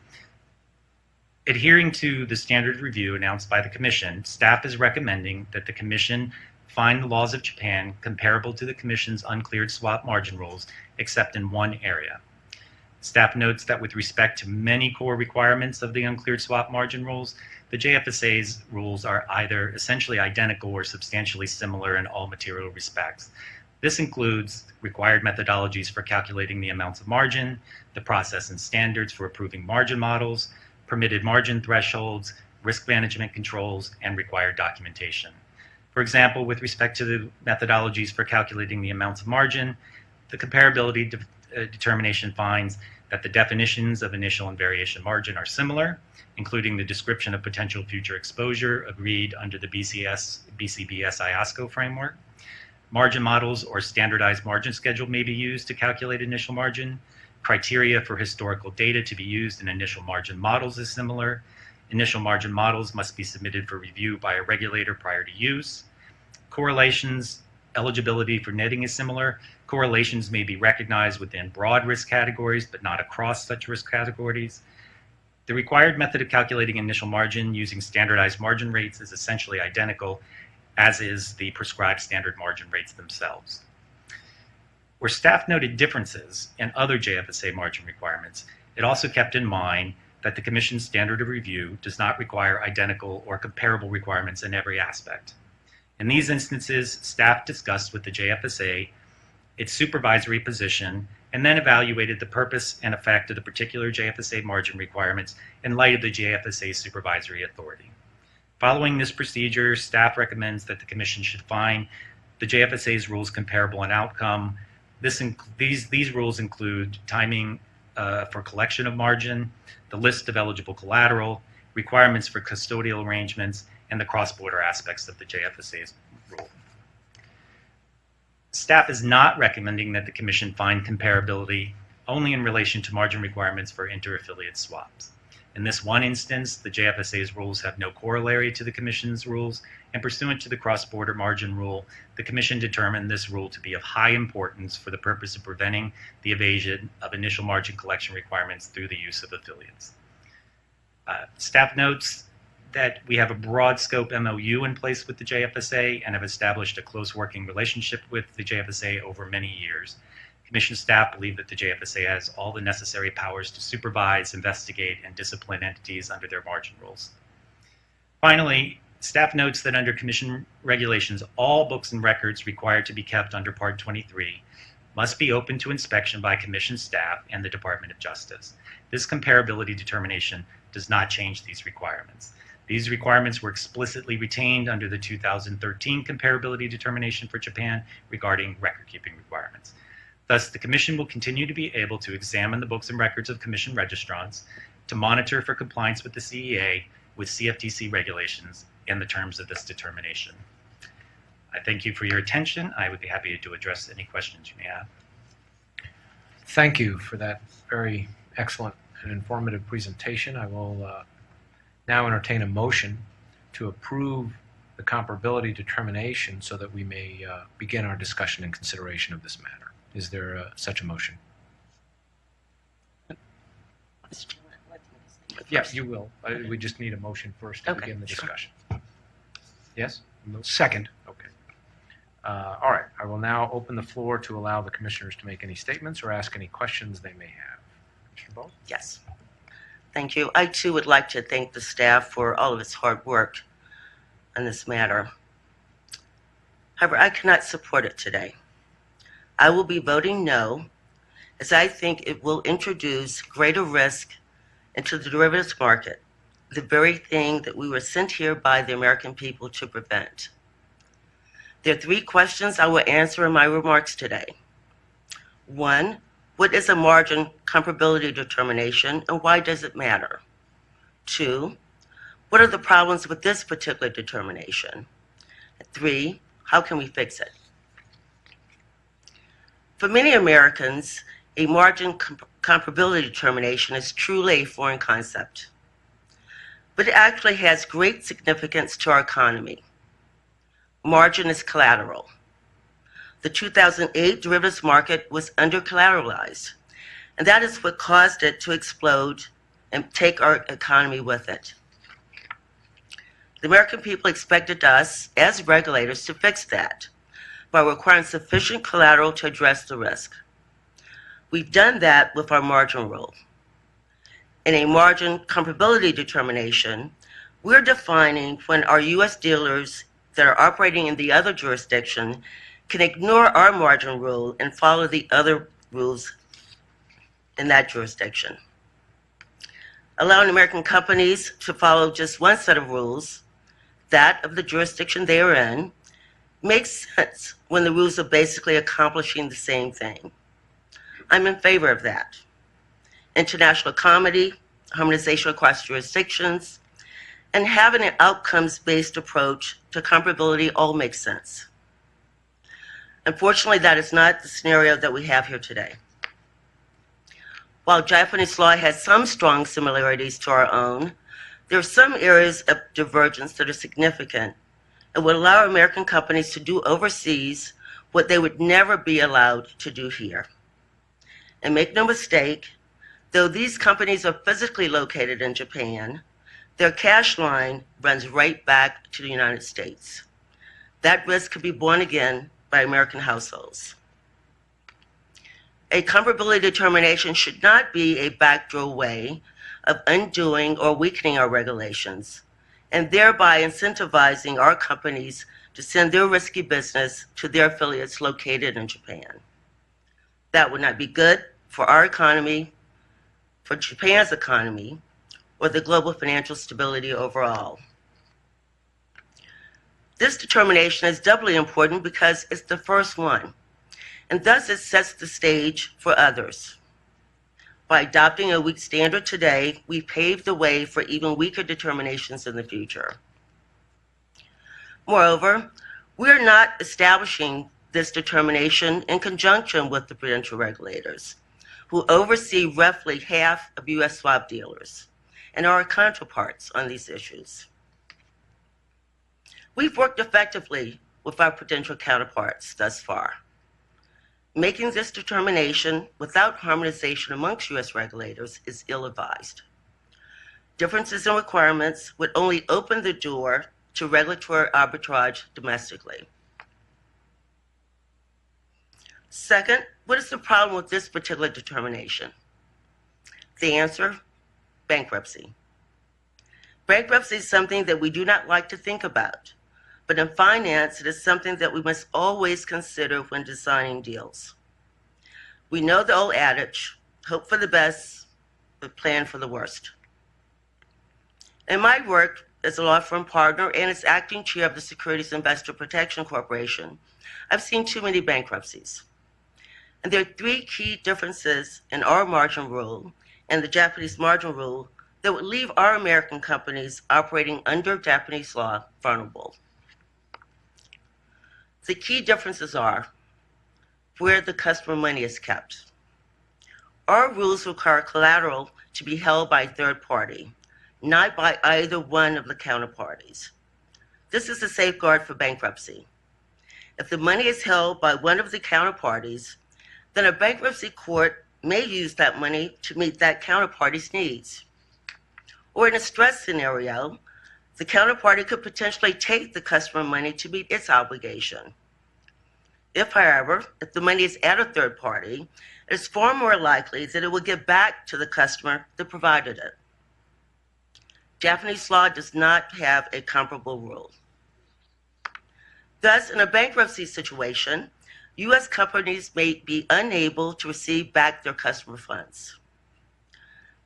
S7: Adhering to the standard review announced by the Commission, staff is recommending that the Commission find the laws of Japan comparable to the Commission's uncleared swap margin rules, except in one area. Staff notes that with respect to many core requirements of the uncleared swap margin rules, the JFSA's rules are either essentially identical or substantially similar in all material respects. This includes required methodologies for calculating the amounts of margin, the process and standards for approving margin models, permitted margin thresholds, risk management controls, and required documentation. For example, with respect to the methodologies for calculating the amounts of margin, the comparability determination finds that the definitions of initial and variation margin are similar, including the description of potential future exposure agreed under the BCBSI-OSCO framework. Margin models or standardized margin schedule may be used to calculate initial margin. Criteria for historical data to be used in initial margin models is similar. Initial margin models must be submitted for review by a regulator prior to use. Correlations, eligibility for netting is similar. Correlations may be recognized within broad risk categories, but not across such risk categories. The required method of calculating initial margin using standardized margin rates is essentially identical, as is the prescribed standard margin rates themselves. Where staff noted differences in other JFSA margin requirements, it also kept in mind that the Commission's standard of review does not require identical or comparable requirements in every aspect. In these instances, staff discussed with the JFSA its supervisory position and then evaluated the purpose and effect of the particular JFSA margin requirements in light of the JFSA's supervisory authority. Following this procedure, staff recommends that the Commission should find the JFSA's rules comparable in outcome. These rules include timing for collection of margin, the list of eligible collateral, requirements for custodial arrangements, and the cross-border aspects of the JFSA's rule. Staff is not recommending that the Commission find comparability only in relation to margin requirements for inter-affiliate swaps. In this one instance, the JFSA's rules have no corollary to the Commission's rules, and pursuant to the cross-border margin rule, the Commission determined this rule to be of high importance for the purpose of preventing the evasion of initial margin collection requirements through the use of affiliates. Staff notes that we have a broad scope MOU in place with the JFSA and have established a close working relationship with the JFSA over many years. Commission staff believe that the JFSA has all the necessary powers to supervise, investigate, and discipline entities under their margin rules. Finally, Staff notes that under Commission regulations, all books and records required to be kept under Part 23 must be open to inspection by Commission staff and the Department of Justice. This comparability determination does not change these requirements. These requirements were explicitly retained under the 2013 comparability determination for Japan regarding record-keeping requirements. Thus, the Commission will continue to be able to examine the books and records of Commission registrants, to monitor for compliance with the CEA, with CFTC regulations, and the terms of this determination. I thank you for your attention. I would be happy to address any questions you may have.
S1: Thank you for that very excellent and informative presentation. I will now entertain a motion to approve the comparability determination so that we may begin our discussion and consideration of this matter. Is there such a motion? Yes, you will. We just need a motion first to begin the discussion. Yes?
S3: Second.
S1: Okay. All right. I will now open the floor to allow the commissioners to make any statements or ask any questions they may have. Commissioner Bowen?
S2: Yes. Thank you. I, too, would like to thank the staff for all of its hard work on this matter. However, I cannot support it today. I will be voting no, as I think it will introduce greater risk into the derivatives market, the very thing that we were sent here by the American people to prevent. There are 3 questions I will answer in my remarks today. 1, what is a margin comparability determination and why does it matter? 2, what are the problems with this particular determination? 3, how can we fix it? For many Americans, a margin comparability determination is truly a foreign concept, but it actually has great significance to our economy. Margin is collateral. The 2008 derivatives market was under-collateralized, and that is what caused it to explode and take our economy with it. The American people expected us, as regulators, to fix that by requiring sufficient collateral to address the risk. We've done that with our margin rule. In a margin comparability determination, we're defining when our U.S. dealers that are operating in the other jurisdiction can ignore our margin rule and follow the other rules in that jurisdiction. Allowing American companies to follow just one set of rules, that of the jurisdiction they are in, makes sense when the rules are basically accomplishing the same thing. I'm in favor of that. International comedy, harmonization across jurisdictions, and having an outcomes-based approach to comparability all makes sense. Unfortunately, that is not the scenario that we have here today. While Japanese law has some strong similarities to our own, there are some areas of divergence that are significant and would allow American companies to do overseas what they would never be allowed to do here. And make no mistake, though these companies are physically located in Japan, their cash line runs right back to the United States. That risk could be borne again by American households. A comparability determination should not be a backdoor way of undoing or weakening our regulations, and thereby incentivizing our companies to send their risky business to their affiliates located in Japan. That would not be good for our economy, for Japan's economy, or the global financial stability overall. This determination is doubly important because it's the first one, and thus it sets the stage for others. By adopting a weak standard today, we pave the way for even weaker determinations in the future. Moreover, we're not establishing this determination in conjunction with the prudential regulators, who oversee roughly half of U.S. swap dealers and are our counterparts on these issues. We've worked effectively with our prudential counterparts thus far. Making this determination without harmonization amongst U.S. regulators is ill-advised. Differences in requirements would only open the door to regulatory arbitrage domestically. Second, what is the problem with this particular determination? The answer, bankruptcy. Bankruptcy is something that we do not like to think about, but in finance, it is something that we must always consider when designing deals. We know the old adage, hope for the best, but plan for the worst. In my work as a law firm partner and as acting chair of the Securities Investor Protection Corporation, I've seen too many bankruptcies. And there are three key differences in our margin rule and the Japanese margin rule that would leave our American companies operating under Japanese law vulnerable. The key differences are where the customer money is kept. Our rules require collateral to be held by a third party, not by either one of the counterparties. This is a safeguard for bankruptcy. If the money is held by one of the counterparties, then a bankruptcy court may use that money to meet that counterparty's needs. Or in a stress scenario, the counterparty could potentially take the customer money to meet its obligation. If, however, if the money is at a third party, it is far more likely that it will get back to the customer that provided it. Japanese law does not have a comparable rule. Thus, in a bankruptcy situation, U.S. companies may be unable to receive back their customer funds.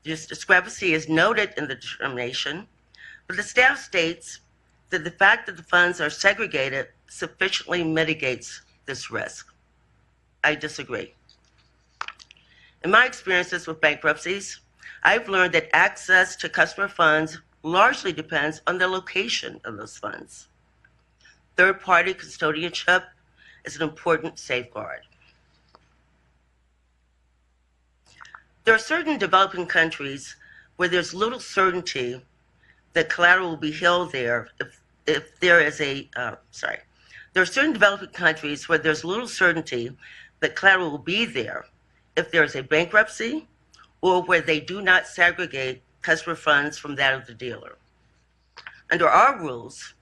S2: This discrepancy is noted in the determination, but the staff states that the fact that the funds are segregated sufficiently mitigates this risk. I disagree. In my experiences with bankruptcies, I've learned that access to customer funds largely depends on the location of those funds. Third-party custodianship is an important safeguard. There are certain developing countries where there's little certainty that collateral will be held there if there is a, there are certain developing countries where there's little certainty that collateral will be there if there is a bankruptcy or where they do not segregate customer funds from that of the dealer. Under our rules,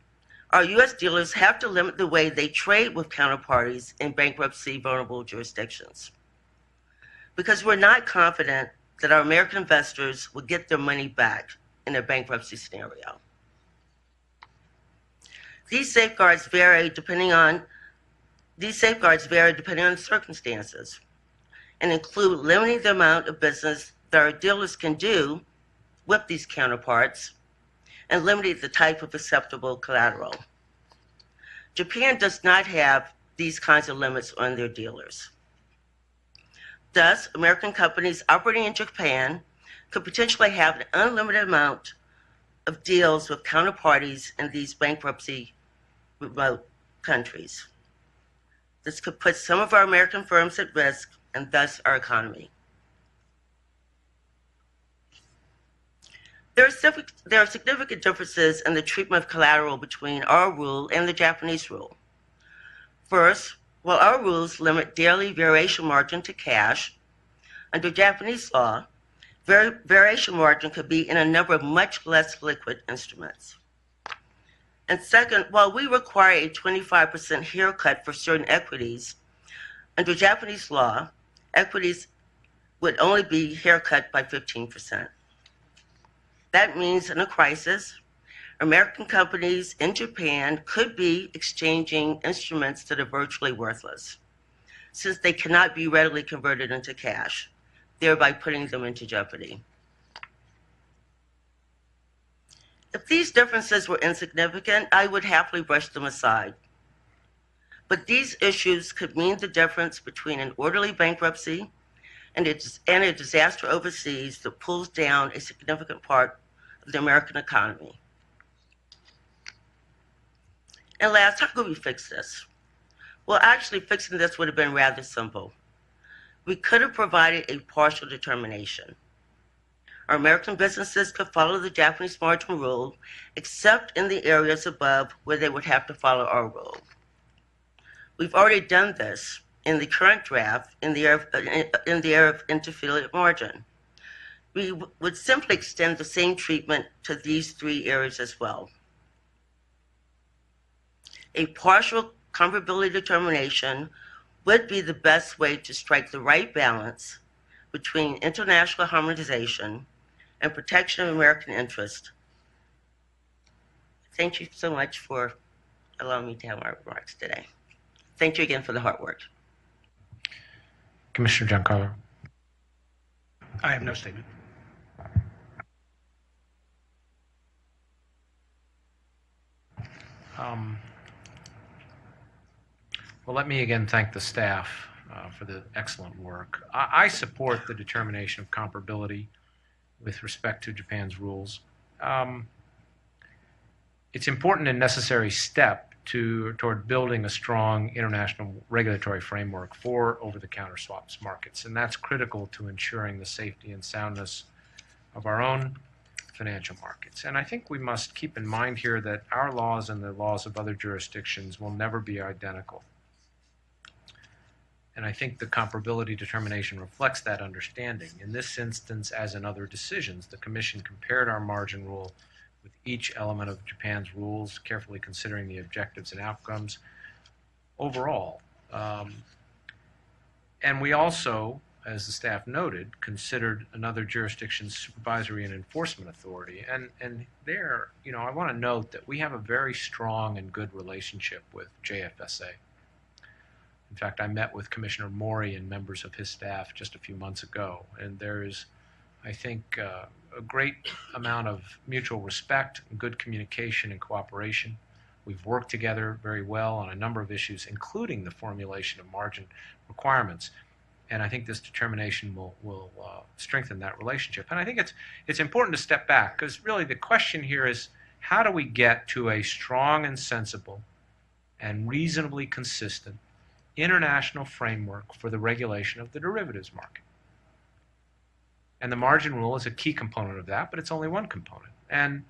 S2: our U.S. dealers have to limit the way they trade with counterparties in bankruptcy vulnerable jurisdictions, because we're not confident that our American investors will get their money back in a bankruptcy scenario. These safeguards vary depending on the circumstances and include limiting the amount of business that our dealers can do with these counterparts and limiting the type of acceptable collateral. Japan does not have these kinds of limits on their dealers. Thus, American companies operating in Japan could potentially have an unlimited amount of deals with counterparties in these bankruptcy remote countries. This could put some of our American firms at risk and thus our economy. There are significant differences in the treatment of collateral between our rule and the Japanese rule. First, while our rules limit daily variation margin to cash, under Japanese law, variation margin could be in a number of much less liquid instruments. And second, while we require a 25% haircut for certain equities, under Japanese law, equities would only be haircut by 15%. That means in a crisis, American companies in Japan could be exchanging instruments that are virtually worthless, since they cannot be readily converted into cash, thereby putting them into jeopardy. If these differences were insignificant, I would happily brush them aside. But these issues could mean the difference between an orderly bankruptcy and a disaster overseas that pulls down a significant part of the American economy. And last, how could we fix this? Well, actually, fixing this would have been rather simple. We could have provided a partial determination. Our American businesses could follow the Japanese margin rule, except in the areas above where they would have to follow our rule. We've already done this in the current draft in the area of interfiliate margin. We would simply extend the same treatment to these three areas as well. A partial comparability determination would be the best way to strike the right balance between international harmonization and protection of American interest, thank you so much for allowing me to have my remarks today. Thank you again for the hard work.
S1: Commissioner Giancarlo.
S3: I have no statement.
S1: Well, let me again thank the staff for the excellent work. I support the determination of comparability with respect to Japan's rules. It's important and necessary step toward building a strong international regulatory framework for over-the-counter swaps markets, and that's critical to ensuring the safety and soundness of our own financial markets. And I think we must keep in mind here that our laws and the laws of other jurisdictions will never be identical. And I think the comparability determination reflects that understanding. In this instance, as in other decisions, the Commission compared our margin rule with each element of Japan's rules, carefully considering the objectives and outcomes overall. And we also, as the staff noted, considered another jurisdiction's supervisory and enforcement authority. And there, I want to note that we have a very strong and good relationship with JFSA. In fact, I met with Commissioner Mori and members of his staff just a few months ago, and there is, I think, a great amount of mutual respect and good communication and cooperation. We've worked together very well on a number of issues, including the formulation of margin requirements. And I think this determination will strengthen that relationship. And I think it's important to step back, because really the question here is, how do we get to a strong and sensible and reasonably consistent international framework for the regulation of the derivatives market? And the margin rule is a key component of that, but it's only one component. And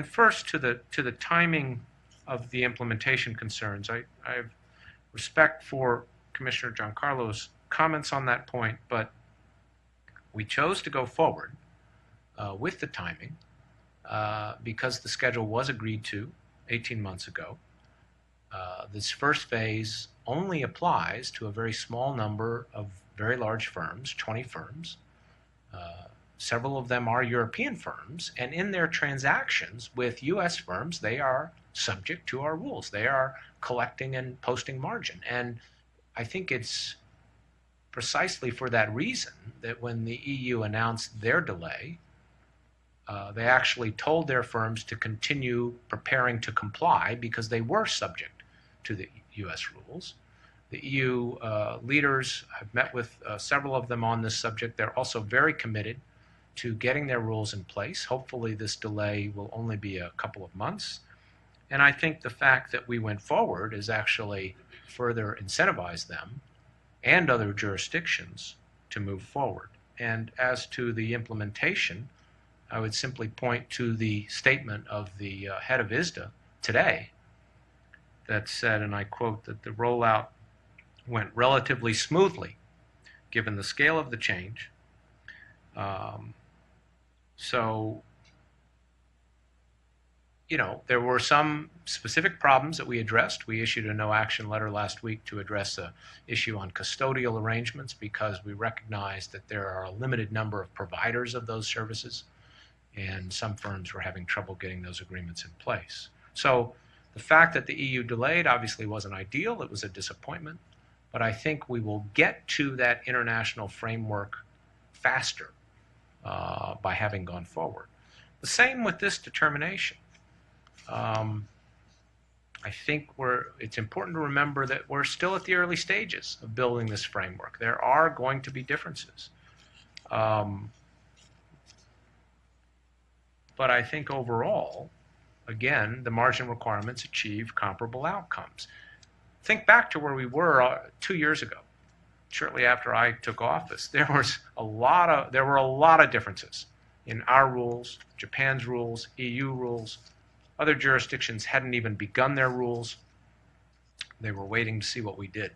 S1: first, to the timing of the implementation concerns, I have respect for Commissioner Giancarlo's comments on that point, but we chose to go forward with the timing because the schedule was agreed to 18 months ago. This first phase only applies to a very small number of very large firms, 20 firms. Several of them are European firms, and in their transactions with U.S. firms, they are subject to our rules. They are collecting and posting margin. And I think it's precisely for that reason that when the EU announced their delay, they actually told their firms to continue preparing to comply because they were subject to the U.S. rules. The EU leaders, I've met with several of them on this subject. They're also very committed to getting their rules in place. Hopefully this delay will only be a couple of months. And I think the fact that we went forward is actually further incentivize them and other jurisdictions to move forward. And as to the implementation, I would simply point to the statement of the head of ISDA today that said, and I quote, that the rollout went relatively smoothly given the scale of the change. So, there were some specific problems that we addressed. We issued a no-action letter last week to address an issue on custodial arrangements because we recognized that there are a limited number of providers of those services, and some firms were having trouble getting those agreements in place. So the fact that the EU delayed obviously wasn't ideal. It was a disappointment. But I think we will get to that international framework faster by having gone forward. The same with this determination. I think it's important to remember that we're still at the early stages of building this framework. There are going to be differences. But I think overall, again, the margin requirements achieve comparable outcomes. Think back to where we were 2 years ago, shortly after I took office. There were a lot of differences in our rules, Japan's rules, EU rules. Other jurisdictions hadn't even begun their rules. They were waiting to see what we did.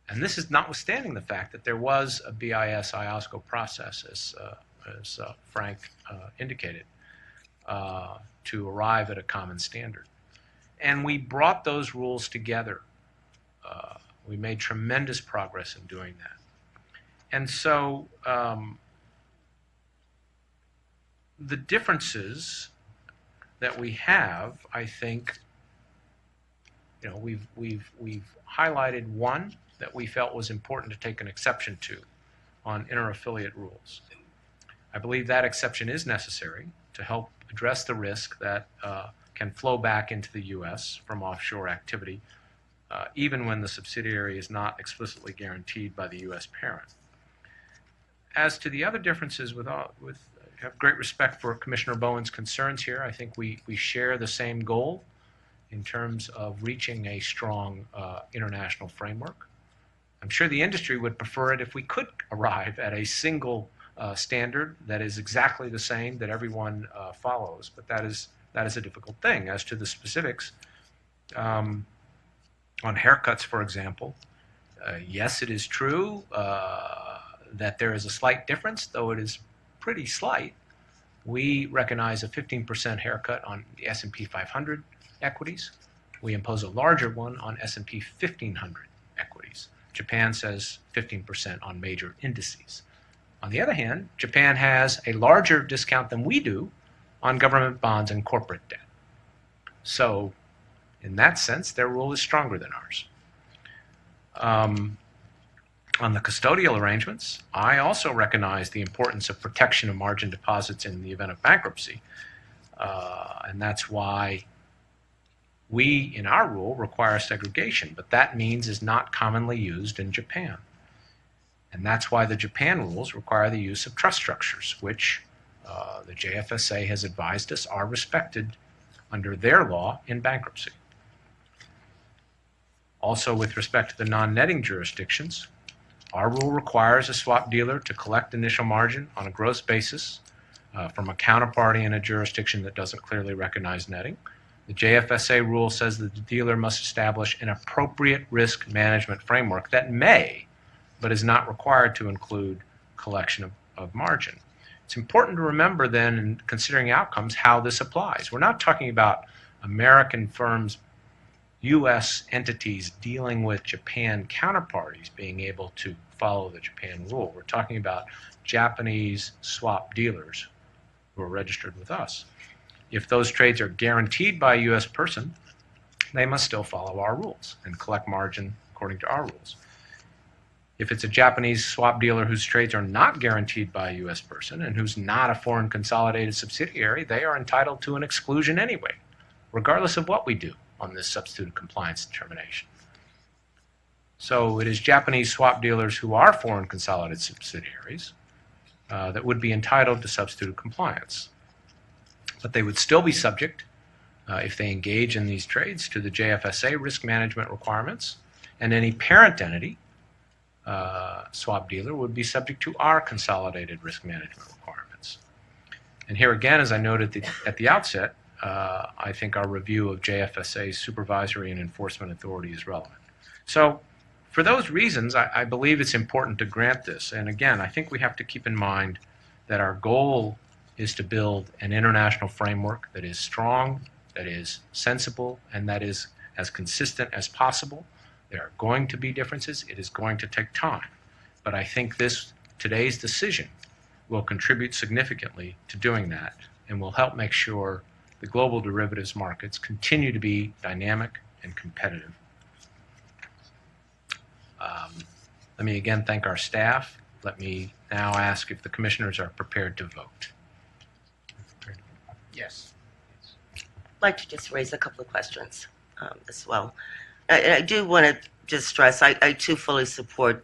S1: And this is notwithstanding the fact that there was a BIS-IOSCO process, as Frank indicated, to arrive at a common standard. And we brought those rules together. We made tremendous progress in doing that. And so the differences that we have, I think, we've highlighted one that we felt was important to take an exception to on inter-affiliate rules. I believe that exception is necessary to help address the risk that can flow back into the U.S. from offshore activity, even when the subsidiary is not explicitly guaranteed by the U.S. parent. As to the other differences, I have great respect for Commissioner Bowen's concerns here. I think we share the same goal in terms of reaching a strong international framework. I'm sure the industry would prefer it if we could arrive at a single standard that is exactly the same that everyone follows, but that is a difficult thing. As to the specifics, on haircuts, for example, yes, it is true that there is a slight difference, though it is pretty slight. We recognize a 15% haircut on the S&P 500 equities. We impose a larger one on S&P 1500 equities. Japan says 15% on major indices. On the other hand, Japan has a larger discount than we do on government bonds and corporate debt. So, in that sense, their rule is stronger than ours. On the custodial arrangements, I also recognize the importance of protection of margin deposits in the event of bankruptcy. And that's why we, in our rule, require segregation, but that means is not commonly used in Japan. And that's why the Japan rules require the use of trust structures, which the JFSA has advised us are respected under their law in bankruptcy. Also, with respect to the non-netting jurisdictions, our rule requires a swap dealer to collect initial margin on a gross basis from a counterparty in a jurisdiction that doesn't clearly recognize netting. The JFSA rule says that the dealer must establish an appropriate risk management framework that may, but is not required to include collection of margin. It's important to remember then, in considering outcomes, how this applies. We're not talking about American firms, U.S. entities dealing with Japan counterparties being able to follow the Japan rule. We're talking about Japanese swap dealers who are registered with us. If those trades are guaranteed by a U.S. person, they must still follow our rules and collect margin according to our rules. If it's a Japanese swap dealer whose trades are not guaranteed by a U.S. person and who's not a foreign consolidated subsidiary, they are entitled to an exclusion anyway, regardless of what we do on this substituted compliance determination. So it is Japanese swap dealers who are foreign consolidated subsidiaries that would be entitled to substituted compliance. But they would still be subject, if they engage in these trades, to the JFSA risk management requirements, and any parent entity swap dealer would be subject to our consolidated risk management requirements. And here again, as I noted at the outset, I think our review of JFSA's supervisory and enforcement authority is relevant. So for those reasons, I believe it's important to grant this. And again, I think we have to keep in mind that our goal is to build an international framework that is strong, that is sensible, and that is as consistent as possible. There are going to be differences. It is going to take time. But I think today's decision will contribute significantly to doing that and will help make sure the global derivatives markets continue to be dynamic and competitive. Let me again thank our staff. Let me now ask if the commissioners are prepared to vote.
S3: Yes.
S2: I'd like to just raise a couple of questions as well. I do want to just stress, I too fully support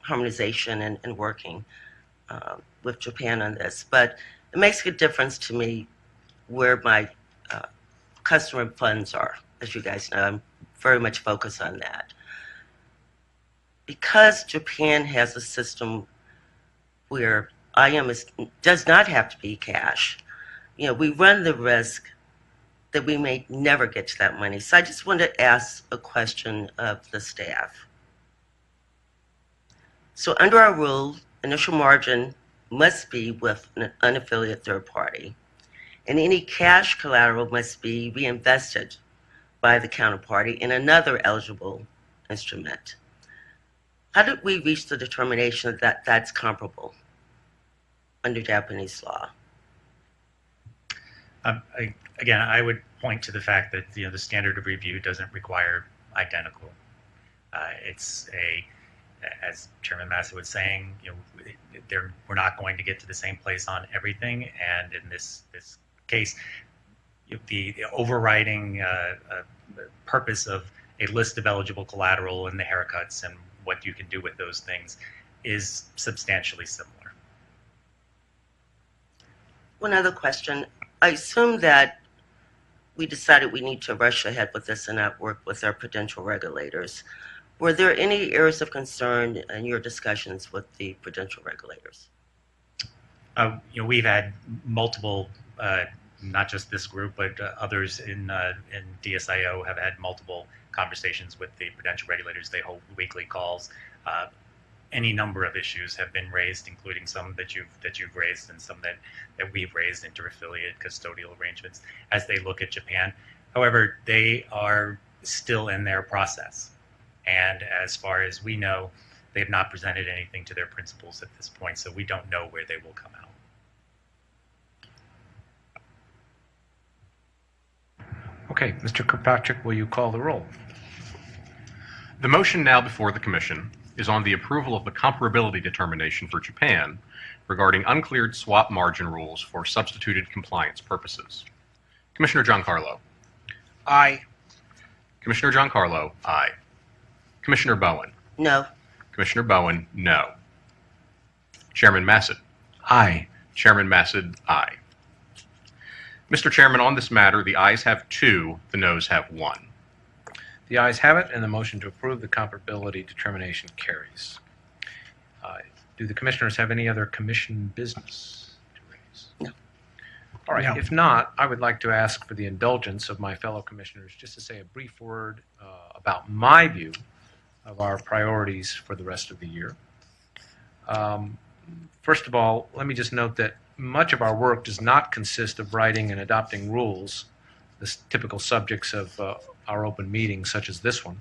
S2: harmonization and working with Japan on this, but it makes a difference to me where my customer funds are. As you guys know, I'm very much focused on that. Because Japan has a system where IM does not have to be cash, we run the risk that we may never get to that money. So I just wanted to ask a question of the staff. So under our rule, initial margin must be with an unaffiliated third party, and any cash collateral must be reinvested by the counterparty in another eligible instrument. How did we reach the determination that that's comparable under Japanese law?
S7: Again, I would point to the fact that the standard of review doesn't require identical. It's as Chairman Massad was saying, we're not going to get to the same place on everything, and in this case, the overriding purpose of a list of eligible collateral and the haircuts and what you can do with those things is substantially similar.
S2: One other question. I assume that we decided we need to rush ahead with this and not work with our prudential regulators. Were there any areas of concern in your discussions with the prudential regulators?
S7: We've had multiple, not just this group, but others in DSIO have had multiple conversations with the prudential regulators. They hold weekly calls. Any number of issues have been raised, including some that you've raised and some that we've raised, inter-affiliate custodial arrangements, as they look at Japan. However, they are still in their process. And as far as we know, they have not presented anything to their principals at this point, so we don't know where they will come out.
S1: Okay, Mr. Kirkpatrick, will you call the roll?
S6: The motion now before the Commission is on the approval of the comparability determination for Japan regarding uncleared swap margin rules for substituted compliance purposes. Commissioner Giancarlo.
S3: Aye.
S6: Commissioner Giancarlo, aye. Commissioner Bowen.
S2: No.
S6: Commissioner Bowen, no. Chairman Massad.
S1: Aye.
S6: Chairman Massad, aye. Mr. Chairman, on this matter, the ayes have 2, the noes have 1.
S1: The ayes have it, and the motion to approve the comparability determination carries. Do the commissioners have any other commission business to raise?
S2: No.
S1: All right.
S3: No.
S1: If not, I would like to ask for the indulgence of my fellow commissioners just to say a brief word about my view of our priorities for the rest of the year. First of all, let me just note that much of our work does not consist of writing and adopting rules, the typical subjects of our open meetings, such as this one.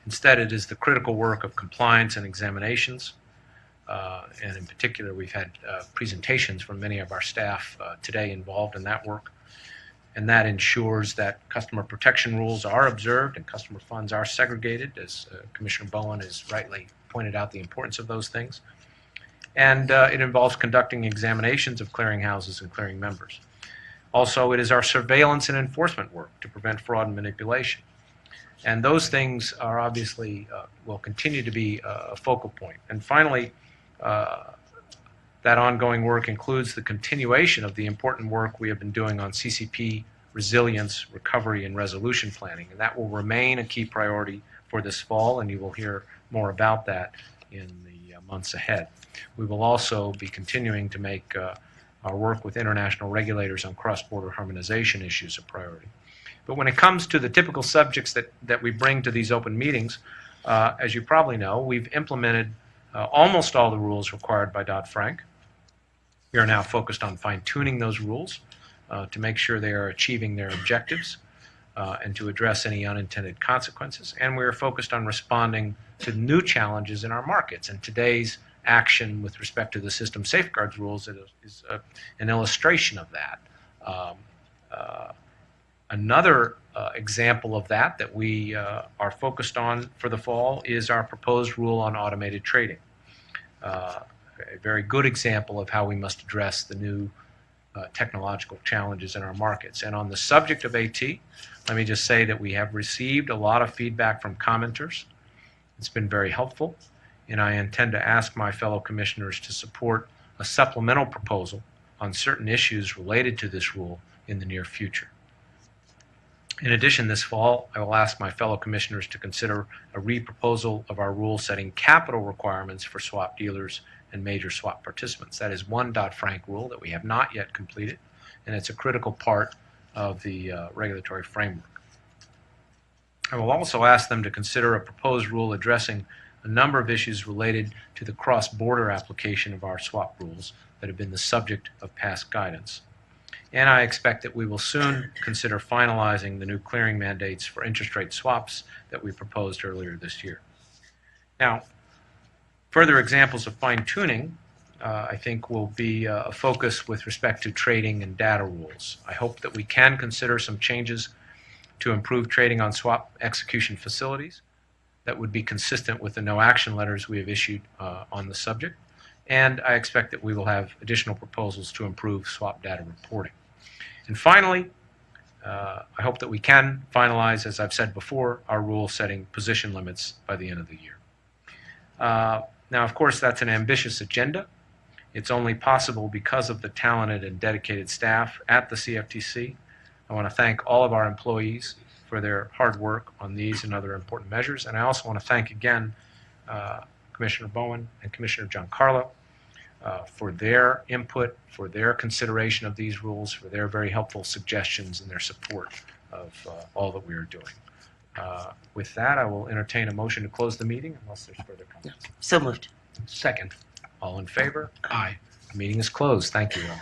S1: Instead, it is the critical work of compliance and examinations. And in particular, we've had presentations from many of our staff today involved in that work. And that ensures that customer protection rules are observed and customer funds are segregated, as Commissioner Bowen has rightly pointed out the importance of those things. And it involves conducting examinations of clearinghouses and clearing members. Also, it is our surveillance and enforcement work to prevent fraud and manipulation. And those things are obviously, will continue to be a focal point. And finally, that ongoing work includes the continuation of the important work we have been doing on CCP resilience, recovery, and resolution planning. And that will remain a key priority for this fall, and you will hear more about that in the months ahead. We will also be continuing to make our work with international regulators on cross-border harmonization issues a priority. But when it comes to the typical subjects that we bring to these open meetings, as you probably know, we've implemented almost all the rules required by Dodd-Frank. We are now focused on fine-tuning those rules to make sure they are achieving their objectives and to address any unintended consequences. And we are focused on responding to new challenges in our markets. And today's action with respect to the system safeguards rules is an illustration of that. Another example of that we are focused on for the fall is our proposed rule on automated trading. A very good example of how we must address the new technological challenges in our markets. And on the subject of AT, let me just say that we have received a lot of feedback from commenters. It's been very helpful, and I intend to ask my fellow commissioners to support a supplemental proposal on certain issues related to this rule in the near future. In addition, this fall, I will ask my fellow commissioners to consider a re-proposal of our rule setting capital requirements for swap dealers and major swap participants. That is one Dodd-Frank rule that we have not yet completed, and it's a critical part of the regulatory framework. I will also ask them to consider a proposed rule addressing a number of issues related to the cross-border application of our swap rules that have been the subject of past guidance. And I expect that we will soon consider finalizing the new clearing mandates for interest rate swaps that we proposed earlier this year. Now, further examples of fine-tuning I think will be a focus with respect to trading and data rules. I hope that we can consider some changes to improve trading on swap execution facilities that would be consistent with the no action letters we have issued on the subject. And I expect that we will have additional proposals to improve swap data reporting. And finally, I hope that we can finalize, as I've said before, our rule-setting position limits by the end of the year. Now, of course, that's an ambitious agenda. It's only possible because of the talented and dedicated staff at the CFTC. I want to thank all of our employees for their hard work on these and other important measures. And I also want to thank again Commissioner Bowen and Commissioner Giancarlo for their input, for their consideration of these rules, for their very helpful suggestions and their support of all that we are doing. With that, I will entertain a motion to close the meeting unless there's further comments.
S2: So moved.
S1: Second. All in favor?
S3: Aye.
S1: The meeting is closed. Thank you all.